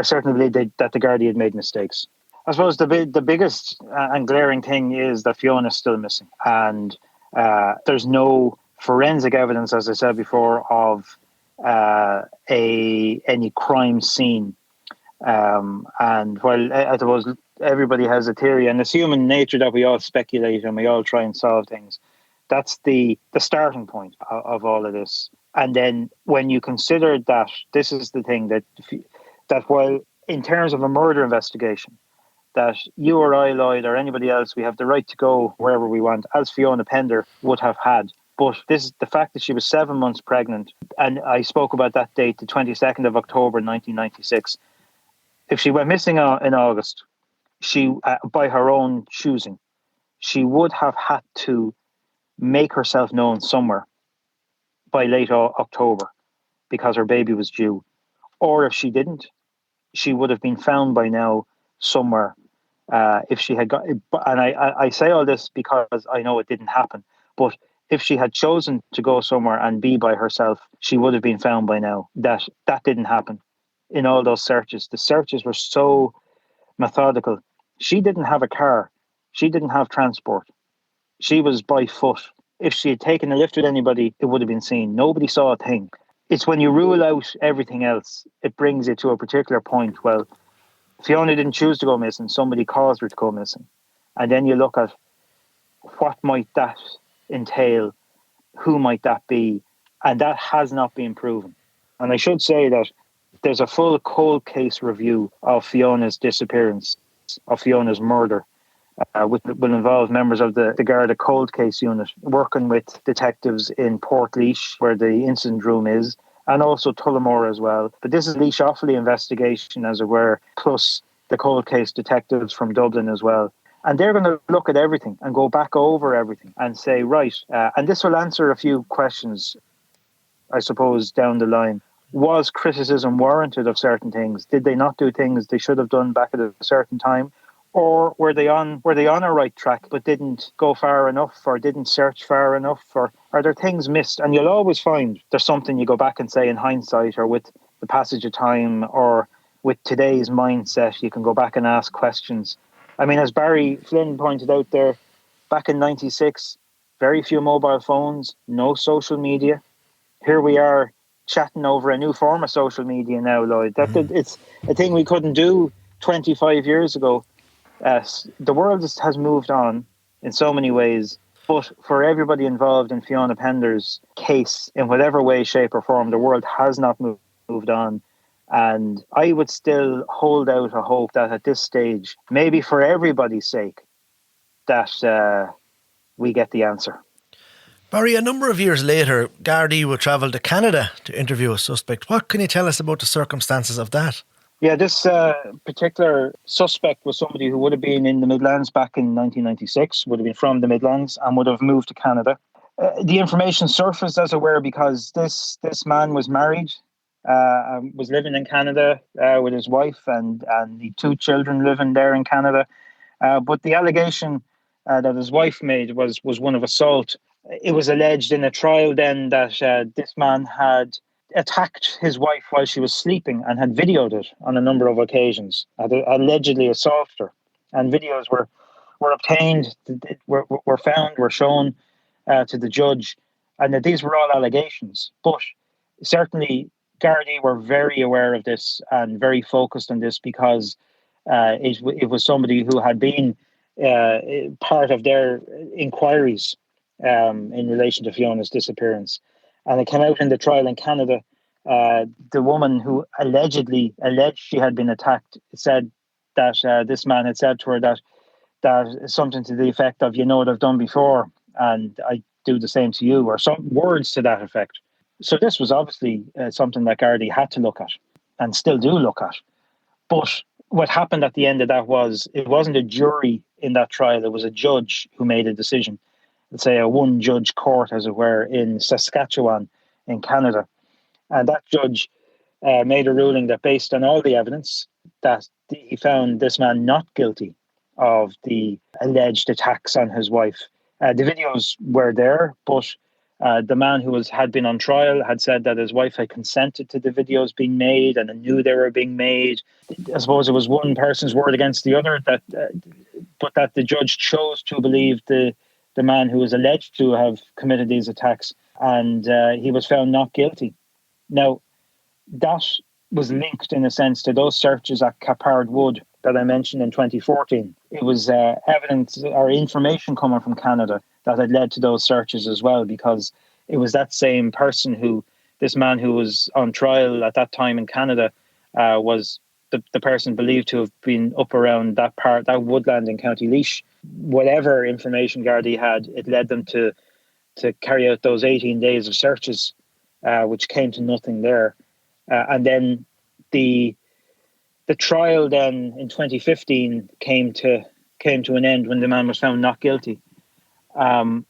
certainly believed that the Gardaí had made mistakes. I suppose the biggest and glaring thing is that Fiona is still missing, and there's no forensic evidence, as I said before, of any crime scene. And while I suppose everybody has a theory, and it's human nature that we all speculate and we all try and solve things, that's the starting point of all of this. And then when you consider that, this is the thing that while in terms of a murder investigation, that you or I, Lloyd, or anybody else, we have the right to go wherever we want, as Fiona Pender would have had. But this is the fact that she was 7 months pregnant, and I spoke about that date, the 22nd of October 1996. If she went missing in August, she, by her own choosing, she would have had to make herself known somewhere by late October because her baby was due. Or if she didn't, she would have been found by now somewhere. If she had got, and I say all this because I know it didn't happen, but if she had chosen to go somewhere and be by herself, she would have been found by now. That didn't happen in all those searches. The searches were so methodical. She didn't have a car. She didn't have transport. She was by foot. If she had taken a lift with anybody, it would have been seen. Nobody saw a thing. It's when you rule out everything else, it brings you to a particular point. Well, Fiona didn't choose to go missing. Somebody caused her to go missing. And then you look at what might that entail? Who might that be? And that has not been proven. And I should say that there's a full cold case review of Fiona's disappearance, of Fiona's murder, which will involve members of the Garda Cold Case Unit working with detectives in Portlaoise, where the incident room is, and also Tullamore as well. But this is Laois Offaly investigation, as it were, plus the cold case detectives from Dublin as well. And they're going to look at everything and go back over everything and say, right, and this will answer a few questions, I suppose, down the line. Was criticism warranted of certain things? Did they not do things they should have done back at a certain time? Or were they on a right track but didn't go far enough, or didn't search far enough, or are there things missed? And you'll always find there's something you go back and say in hindsight, or with the passage of time, or with today's mindset, you can go back and ask questions. I mean, as Barry Flynn pointed out there, back in 96, very few mobile phones, no social media. Here we are chatting over a new form of social media now, Lloyd. It's a thing we couldn't do 25 years ago. The world has moved on in so many ways, but for everybody involved in Fiona Pender's case, in whatever way, shape or form, the world has not moved on. And I would still hold out a hope that at this stage, maybe for everybody's sake, that we get the answer. Barry, a number of years later, Gardaí would travel to Canada to interview a suspect. What can you tell us about the circumstances of that? Yeah, this particular suspect was somebody who would have been in the Midlands back in 1996, would have been from the Midlands and would have moved to Canada. The information surfaced, as it were, because this man was married, was living in Canada with his wife and the two children living there in Canada. But the allegation that his wife made was one of assault. It was alleged in a trial then that this man had attacked his wife while she was sleeping and had videoed it on a number of occasions, had allegedly assaulted her. And videos were obtained, were found, were shown to the judge, and that these were all allegations. But certainly Gardaí were very aware of this and very focused on this because It was somebody who had been part of their inquiries in relation to Fiona's disappearance. And it came out in the trial in Canada. The woman who alleged she had been attacked said that this man had said to her that something to the effect of, you know what I've done before, and I do the same to you, or some words to that effect. So this was obviously something that Gardaí had to look at and still do look at. But what happened at the end of that was it wasn't a jury in that trial, it was a judge who made a decision. Let's say a one-judge court, as it were, in Saskatchewan in Canada. And that judge made a ruling that based on all the evidence that he found this man not guilty of the alleged attacks on his wife. The videos were there, but the man who had been on trial had said that his wife had consented to the videos being made and knew they were being made. I suppose it was one person's word against the other, but that the judge chose to believe the man who was alleged to have committed these attacks, and he was found not guilty. Now, that was linked in a sense to those searches at Capard Wood that I mentioned in 2014. It was evidence or information coming from Canada that had led to those searches as well, because it was that same person this man who was on trial at that time in Canada, was the person believed to have been up around that woodland in County Laois. Whatever information Gardaí had, it led them to carry out those 18 days of searches, which came to nothing there. And then the trial then in 2015 came to an end when the man was found not guilty. And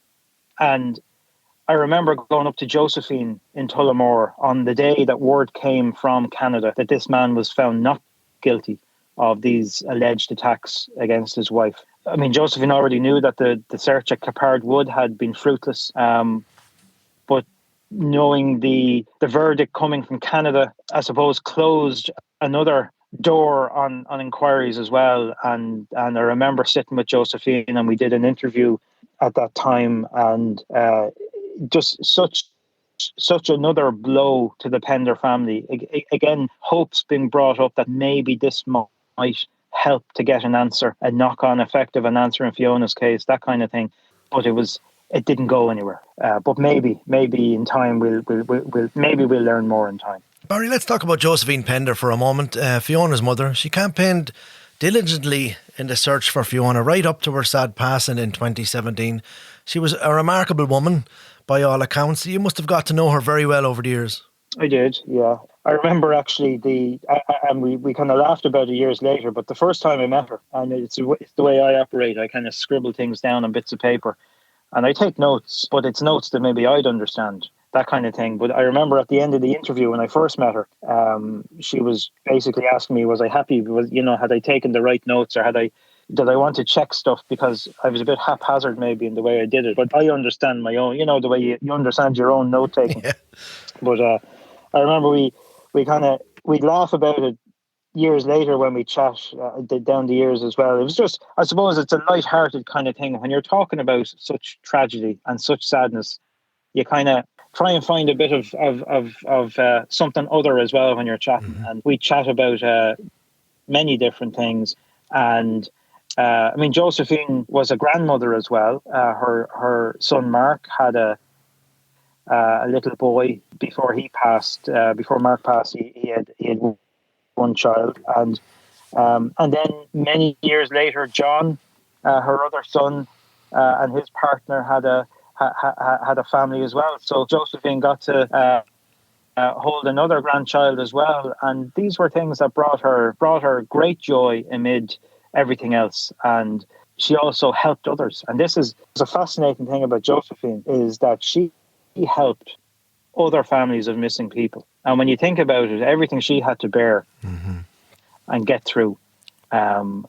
I remember going up to Josephine in Tullamore on the day that word came from Canada that this man was found not guilty of these alleged attacks against his wife. I mean, Josephine already knew that the search at Capard Wood had been fruitless, but knowing the verdict coming from Canada, I suppose, closed another door on inquiries as well. And I remember sitting with Josephine and we did an interview at that time, and just such another blow to the Pender family. Again, hope's being brought up that maybe this might help to get an answer, a knock-on effect of an answer in Fiona's case, that kind of thing. But it didn't go anywhere. But maybe in time we'll learn more in time. Barry, let's talk about Josephine Pender for a moment. Fiona's mother, she campaigned diligently in the search for Fiona right up to her sad passing in 2017. She was a remarkable woman by all accounts. You must have got to know her very well over the years. I did, yeah. I remember actually and we kind of laughed about it years later, but the first time I met her, and it's the way I operate, I kind of scribble things down on bits of paper and I take notes, but it's notes that maybe I'd understand, that kind of thing. But I remember at the end of the interview when I first met her, she was basically asking me, was I happy? Had I taken the right notes, or did I want to check stuff, because I was a bit haphazard maybe in the way I did it. But I understand my own, the way you understand your own note taking. Yeah. But I remember we'd laugh about it years later when we chat down the years as well. It was just, I suppose it's a light-hearted kind of thing. When you're talking about such tragedy and such sadness, you kind of try and find a bit of something other as well when you're chatting. Mm-hmm. And we chat about many different things. And Josephine was a grandmother as well. Her son Mark had a little boy before he passed. Before Mark passed, he had one child, and then many years later, John, her other son, and his partner had a family as well. So Josephine got to hold another grandchild as well, and these were things that brought her great joy amid everything else. And she also helped others. And this is a fascinating thing about Josephine, is that she helped other families of missing people. And when you think about it, everything she had to bear mm-hmm. and get through and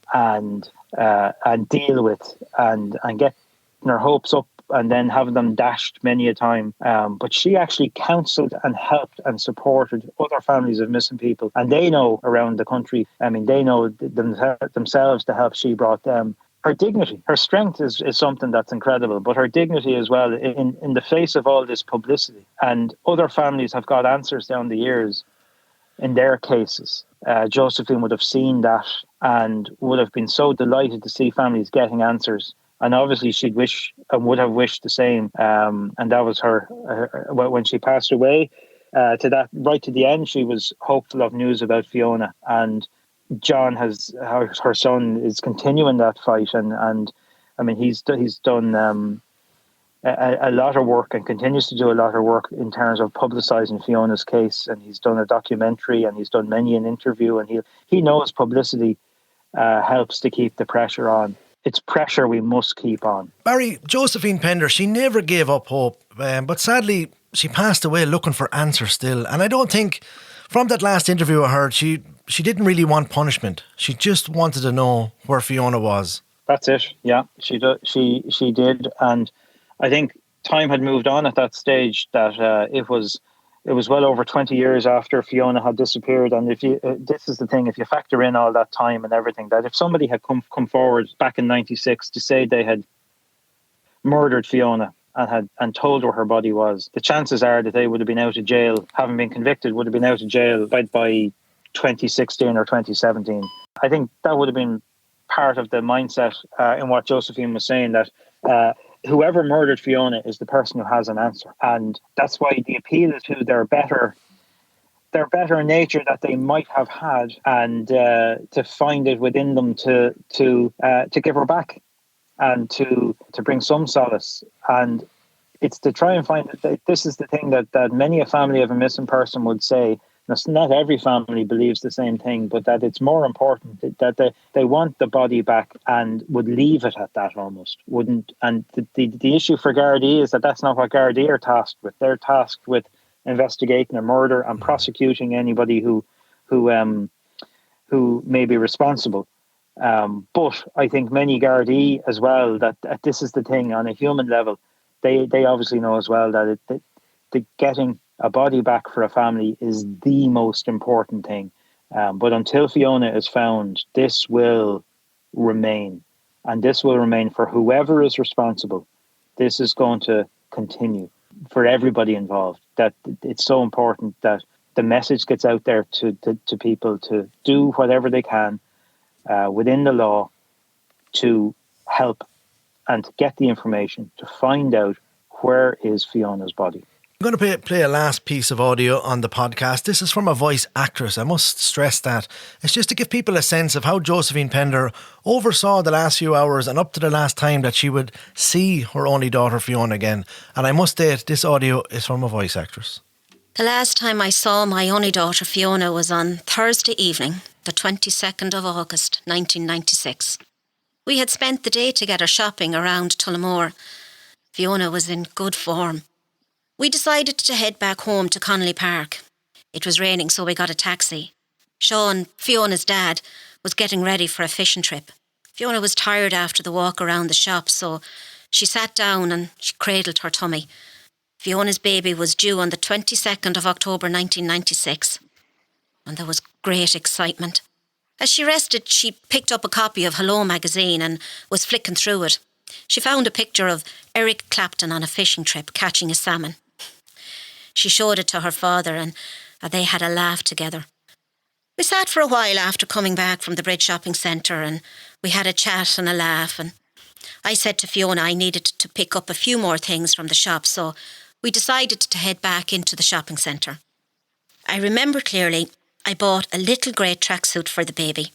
deal with and get her hopes up and then have them dashed many a time. But she actually counselled and helped and supported other families of missing people. And they know around the country, they know themselves the help she brought them. Her dignity, her strength is something that's incredible, but her dignity as well in the face of all this publicity. And other families have got answers down the years in their cases. Josephine would have seen that and would have been so delighted to see families getting answers. And obviously she'd wish and would have wished the same. And that was her when she passed away. To that, right to the end, she was hopeful of news about Fiona. And John her son is continuing that fight. And I mean, he's done a lot of work and continues to do a lot of work in terms of publicising Fiona's case. And he's done a documentary and he's done many an interview. And he knows publicity helps to keep the pressure on. It's pressure we must keep on. Barry, Josephine Pender, she never gave up hope, but sadly she passed away looking for answers still. And I don't think, from that last interview I heard, she didn't really want punishment. She just wanted to know where Fiona was. That's it. Yeah, she did, and I think time had moved on at that stage. That it was well over 20 years after Fiona had disappeared. And if you, this is the thing, if you factor in all that time and everything, that if somebody had come forward back in '96 to say they had murdered Fiona and told her her body was, the chances are that they would have been out of jail, having been convicted, would have been out of jail by 2016 or 2017. I think that would have been part of the mindset in what Josephine was saying, that whoever murdered Fiona is the person who has an answer. And that's why the appeal is to their better nature that they might have had, and to find it within them to give her back and to bring some solace. And it's to try and find that this is the thing that many a family of a missing person would say. Not every family believes the same thing, but that it's more important that they want the body back and would leave it at that almost. Wouldn't. And the issue for Gardaí is that that's not what Gardaí are tasked with. They're tasked with investigating a murder and prosecuting anybody who may be responsible. But I think many Gardaí as well, that this is the thing on a human level. They obviously know as well that the getting a body back for a family is the most important thing. But until Fiona is found, this will remain. And this will remain for whoever is responsible. This is going to continue for everybody involved. That it's so important that the message gets out there to people to do whatever they can within the law to help and to get the information to find out where is Fiona's body. I'm going to play a last piece of audio on the podcast. This is from a voice actress. I must stress that. It's just to give people a sense of how Josephine Pender oversaw the last few hours and up to the last time that she would see her only daughter Fiona again. And I must state, this audio is from a voice actress. The last time I saw my only daughter Fiona was on Thursday evening, the 22nd of August, 1996. We had spent the day together shopping around Tullamore. Fiona was in good form. We decided to head back home to Connolly Park. It was raining, so we got a taxi. Sean, Fiona's dad, was getting ready for a fishing trip. Fiona was tired after the walk around the shop, so she sat down and she cradled her tummy. Fiona's baby was due on the 22nd of October 1996, and there was great excitement. As she rested, she picked up a copy of Hello magazine and was flicking through it. She found a picture of Eric Clapton on a fishing trip catching a salmon. She showed it to her father and they had a laugh together. We sat for a while after coming back from the Bridge Shopping Centre and we had a chat and a laugh, and I said to Fiona I needed to pick up a few more things from the shop, so we decided to head back into the shopping centre. I remember clearly I bought a little grey tracksuit for the baby,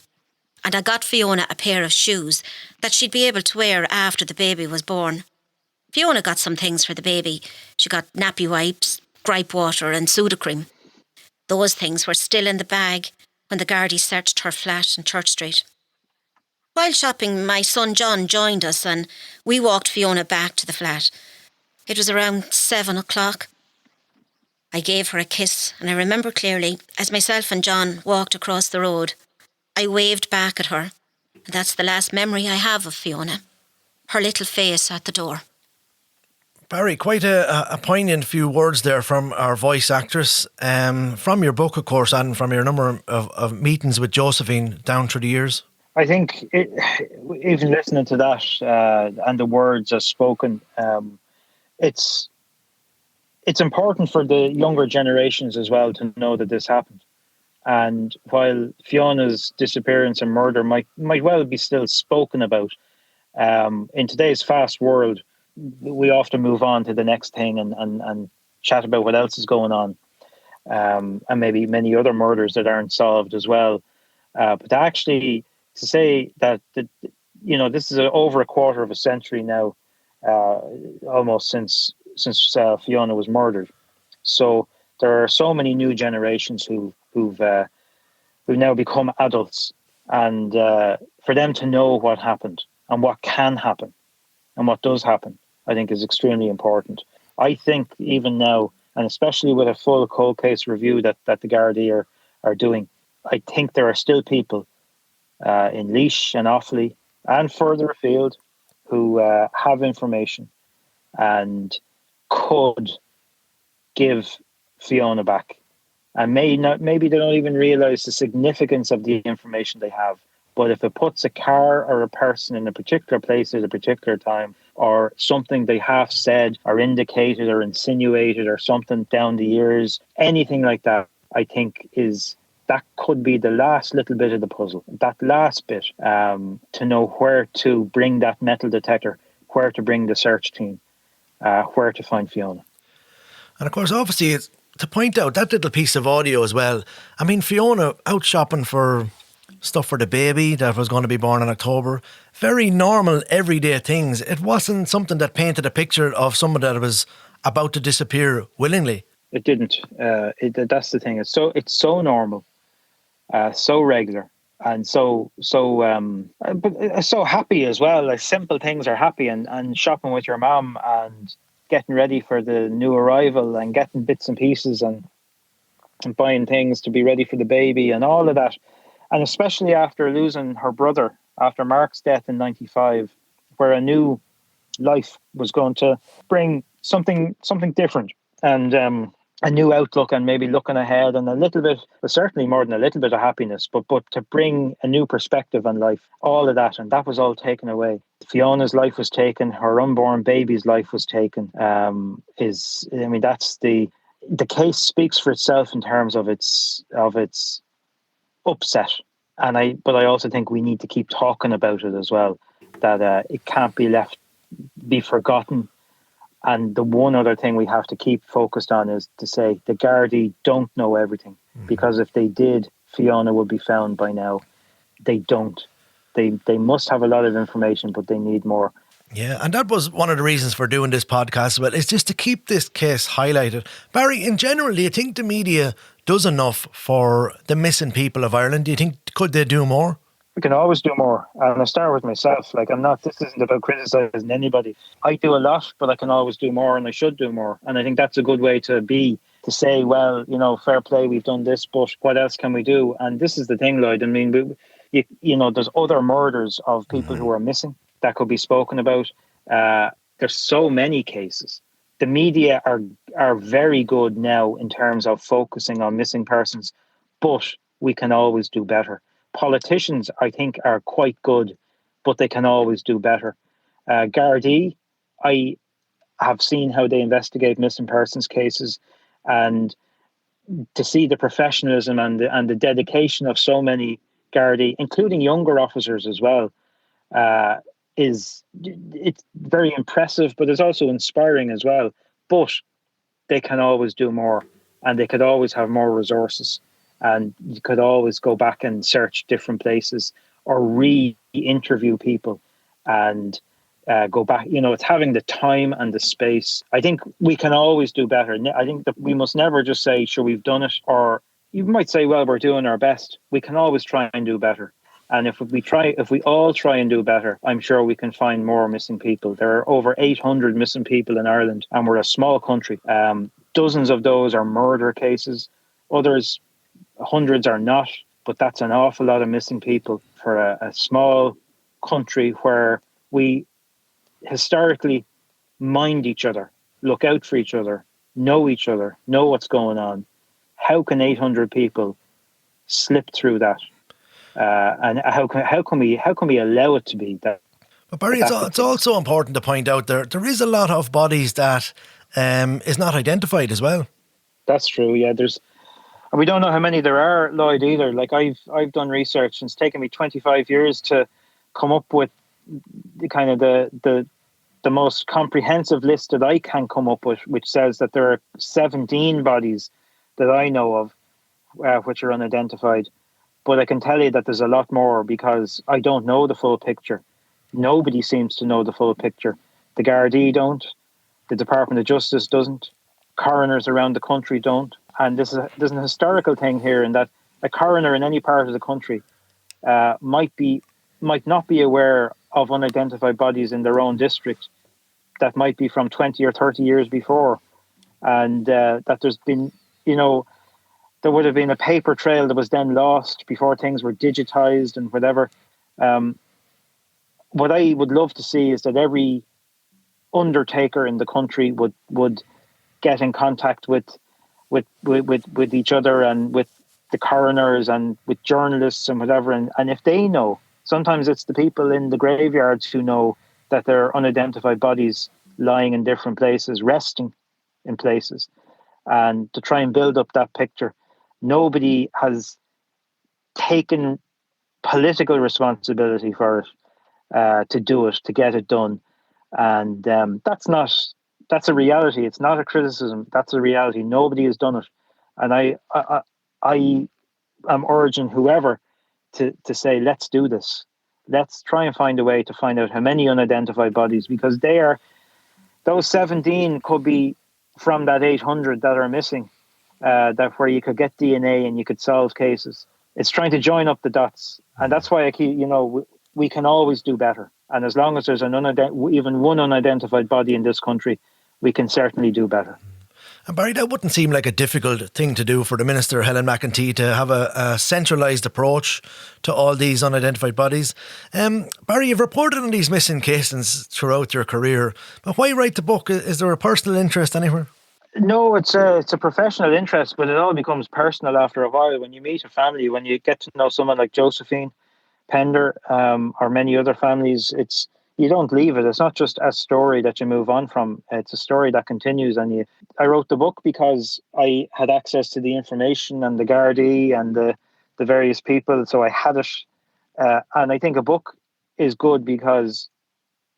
and I got Fiona a pair of shoes that she'd be able to wear after the baby was born. Fiona got some things for the baby. She got nappy wipes, gripe water and Sudocrem. Those things were still in the bag when the Gardaí searched her flat in Church Street. While shopping, my son John joined us and we walked Fiona back to the flat. It was around 7 o'clock. I gave her a kiss, and I remember clearly, as myself and John walked across the road, I waved back at her, and that's the last memory I have of Fiona. Her little face at the door. Barry, quite a poignant few words there from our voice actress, from your book, of course, and from your number of meetings with Josephine down through the years. I think even listening to that and the words as spoken, it's important for the younger generations as well to know that this happened. And while Fiona's disappearance and murder might well be still spoken about, in today's fast world, we often move on to the next thing and chat about what else is going on, and maybe many other murders that aren't solved as well. But actually, to say that, this is over a quarter of a century now, almost since Fiona was murdered. So there are so many new generations who've now become adults, and for them to know what happened and what can happen and what does happen, I think is extremely important. I think even now, and especially with a full cold case review that the Gardaí are doing, I think there are still people in Laois and Offaly and further afield who have information and could give Fiona back. And maybe they don't even realise the significance of the information they have. But if it puts a car or a person in a particular place at a particular time, or something they have said or indicated or insinuated or something down the years, anything like that, I think that could be the last little bit of the puzzle, that last bit, to know where to bring that metal detector, where to bring the search team, where to find Fiona. And of course, obviously, it's to point out that little piece of audio as well. I mean, Fiona out shopping for stuff for the baby that was going to be born in October. Very normal, everyday things. It wasn't something that painted a picture of someone that was about to disappear willingly. It didn't. That's the thing. It's so normal, so regular, and so happy as well. Like, simple things are happy, and shopping with your mum and getting ready for the new arrival and getting bits and pieces and buying things to be ready for the baby and all of that. And especially after losing her brother, after Mark's death in 95, where a new life was going to bring something different and a new outlook, and maybe looking ahead, and a little bit, well, certainly more than a little bit of happiness, but to bring a new perspective on life, all of that. And that was all taken away. Fiona's life was taken. Her unborn baby's life was taken. That's the case speaks for itself in terms of its upset. But I also think we need to keep talking about it as well, that it can't be forgotten. And the one other thing we have to keep focused on is to say the Gardaí don't know everything, because if they did, Fiona would be found by now. They don't. They must have a lot of information, but they need more. Yeah, and that was one of the reasons for doing this podcast as well, is just to keep this case highlighted. Barry, in general, do you think the media does enough for the missing people of Ireland? Do you think, could they do more? We can always do more. And I start with myself. This isn't about criticising anybody. I do a lot, but I can always do more, and I should do more. And I think that's a good way to say, well, fair play, we've done this, but what else can we do? And this is the thing, Lloyd. I mean, there's other murders of people who are missing that could be spoken about. There's so many cases. The media are very good now in terms of focusing on missing persons, but we can always do better. Politicians, I think, are quite good, but they can always do better. Gardaí, I have seen how they investigate missing persons cases, and to see the professionalism and the dedication of so many Gardaí, including younger officers as well, it's very impressive, but it's also inspiring as well. But they can always do more, and they could always have more resources. And you could always go back and search different places or re-interview people and go back. It's having the time and the space. I think we can always do better. I think that we must never just say, sure, we've done it. Or you might say, well, we're doing our best. We can always try and do better. And if we all try and do better, I'm sure we can find more missing people. There are over 800 missing people in Ireland, and we're a small country. Dozens of those are murder cases. Others, hundreds, are not, but that's an awful lot of missing people for a small country where we historically mind each other, look out for each other, know what's going on. How can 800 people slip through that? And how can we allow it to be that? But Barry, it's also important to point out there is a lot of bodies that is not identified as well. That's true. Yeah, And we don't know how many there are, Lloyd, either. Like I've done research, and it's taken me 25 years to come up with the kind of the most comprehensive list that I can come up with, which says that there are 17 bodies that I know of which are unidentified. But I can tell you that there's a lot more because I don't know the full picture. Nobody seems to know the full picture. The Gardaí don't. The Department of Justice doesn't. Coroners around the country don't. And there's an historical thing here in that a coroner in any part of the country might not be aware of unidentified bodies in their own district that might be from 20 or 30 years before. And that there's been, there would have been a paper trail that was then lost before things were digitized and whatever. What I would love to see is that every undertaker in the country would get in contact with each other and with the coroners and with journalists and whatever. And if they know, sometimes it's the people in the graveyards who know that there are unidentified bodies lying in different places, resting in places, and to try and build up that picture. Nobody has taken political responsibility for it, to do it, to get it done. And that's a reality. It's not a criticism. That's a reality. Nobody has done it. And I am urging whoever to say, let's do this. Let's try and find a way to find out how many unidentified bodies, because those 17 could be from that 800 that are missing, that where you could get DNA and you could solve cases. It's trying to join up the dots. And that's why I keep, we can always do better. And as long as there's even one unidentified body in this country, we can certainly do better. And Barry, that wouldn't seem like a difficult thing to do for the Minister, Helen McEntee, to have a centralised approach to all these unidentified bodies. Barry, you've reported on these missing cases throughout your career, but why write the book? Is there a personal interest anywhere? No, it's a professional interest, but it all becomes personal after a while. When you meet a family, when you get to know someone like Josephine Pender, or many other families, you don't leave it. It's not just a story that you move on from. It's a story that continues. And I wrote the book because I had access to the information and the Gardaí and the various people, so I had it. And I think a book is good because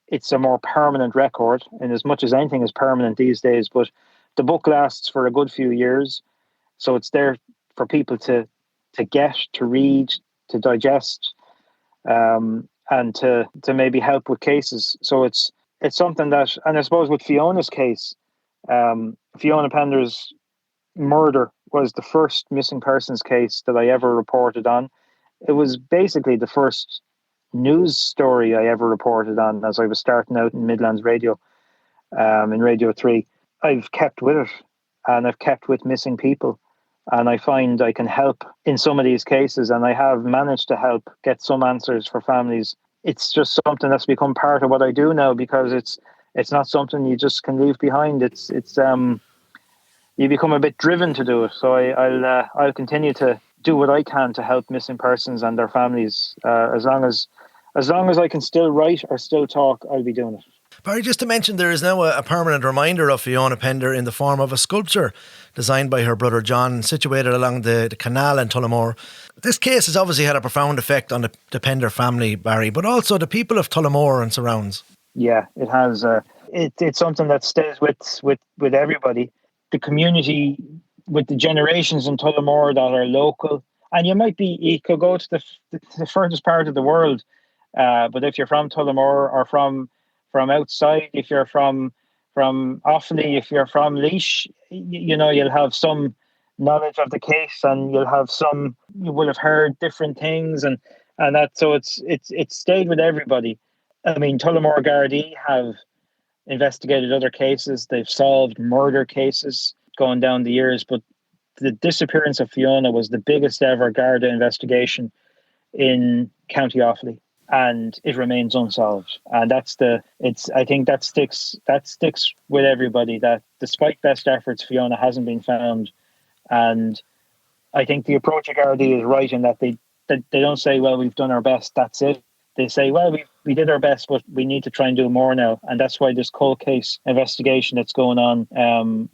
it's a more permanent record, in as much as anything is permanent these days. But the book lasts for a good few years, so it's there for people to get, to read, to digest, and to maybe help with cases. So it's something that, and I suppose with Fiona's case, Fiona Pender's murder was the first missing persons case that I ever reported on. It was basically the first news story I ever reported on as I was starting out in Midlands Radio, in Radio 3. I've kept with it, and I've kept with missing people. And I find I can help in some of these cases, and I have managed to help get some answers for families. It's just something that's become part of what I do now, because it's not something you just can leave behind. It's you become a bit driven to do it. So I'll continue to do what I can to help missing persons and their families. As long as I can still write or still talk, I'll be doing it. Barry, just to mention, there is now a permanent reminder of Fiona Pender in the form of a sculpture designed by her brother John, situated along the canal in Tullamore. This case has obviously had a profound effect on the Pender family, Barry, but also the people of Tullamore and surrounds. Yeah, it has. It's something that stays with everybody. The community, with the generations in Tullamore that are local, and you could go to the furthest part of the world, but if you're from Tullamore or from outside, if you're from Offaly, if you're from Laois, you'll have some knowledge of the case, and you will have heard different things, and that. So it's stayed with everybody. I mean, Tullamore Gardaí have investigated other cases. They've solved murder cases going down the years, but the disappearance of Fiona was the biggest ever Garda investigation in County Offaly. And it remains unsolved, and I think that sticks with everybody. That despite best efforts, Fiona hasn't been found, and I think the approach of Gardaí is right in that they don't say, "Well, we've done our best. That's it." they say, well, we did our best, but we need to try and do more now. And that's why this cold case investigation that's going on,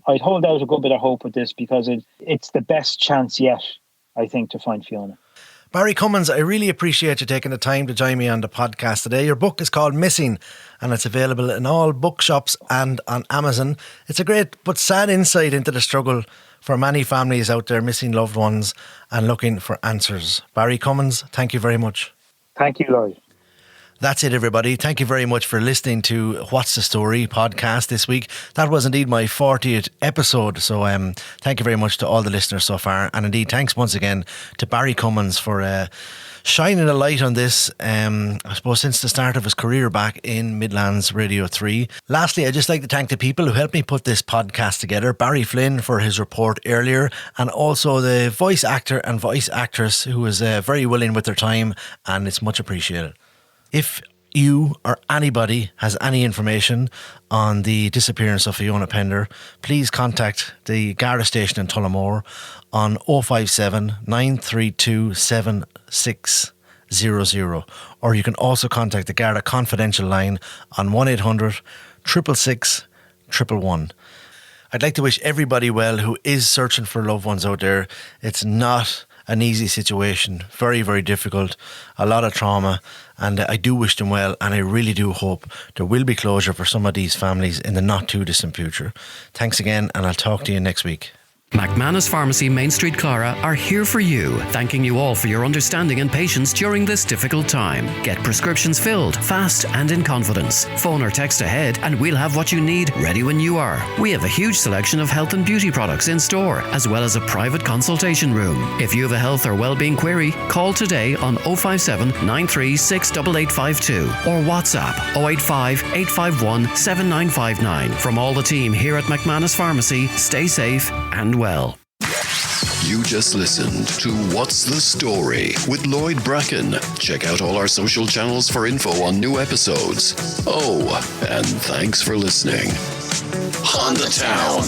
I'd hold out a good bit of hope with this, because it's the best chance yet, I think, to find Fiona. Barry Cummins, I really appreciate you taking the time to join me on the podcast today. Your book is called Missing, and it's available in all bookshops and on Amazon. It's a great but sad insight into the struggle for many families out there missing loved ones and looking for answers. Barry Cummins, thank you very much. Thank you, Lloyd. That's it, everybody. Thank you very much for listening to What's the Story podcast this week. That was indeed my 40th episode. So thank you very much to all the listeners so far. And indeed, thanks once again to Barry Cummins for shining a light on this, I suppose, since the start of his career back in Midlands Radio 3. Lastly, I'd just like to thank the people who helped me put this podcast together. Barry Flynn for his report earlier, and also the voice actor and voice actress who was very willing with their time, and it's much appreciated. If you or anybody has any information on the disappearance of Fiona Pender, please contact the Garda station in Tullamore on 057 932 7600, or you can also contact the Garda confidential line on 1800 666 111. I'd like to wish everybody well who is searching for loved ones out there. It's not an easy situation, very, very difficult, a lot of trauma, and I do wish them well, and I really do hope there will be closure for some of these families in the not too distant future. Thanks again, and I'll talk to you next week. McManus Pharmacy, Main Street, Clara, are here for you, thanking you all for your understanding and patience during this difficult time. Get prescriptions filled, fast and in confidence. Phone or text ahead and we'll have what you need ready when you are. We have a huge selection of health and beauty products in store, as well as a private consultation room. If you have a health or wellbeing query, call today on 057 936 8852 or WhatsApp 085 851 7959. From all the team here at McManus Pharmacy, stay safe and well. You just listened to What's the Story with Lloyd Bracken. Check out all our social channels for info on new episodes. Oh, and thanks for listening. On the Town.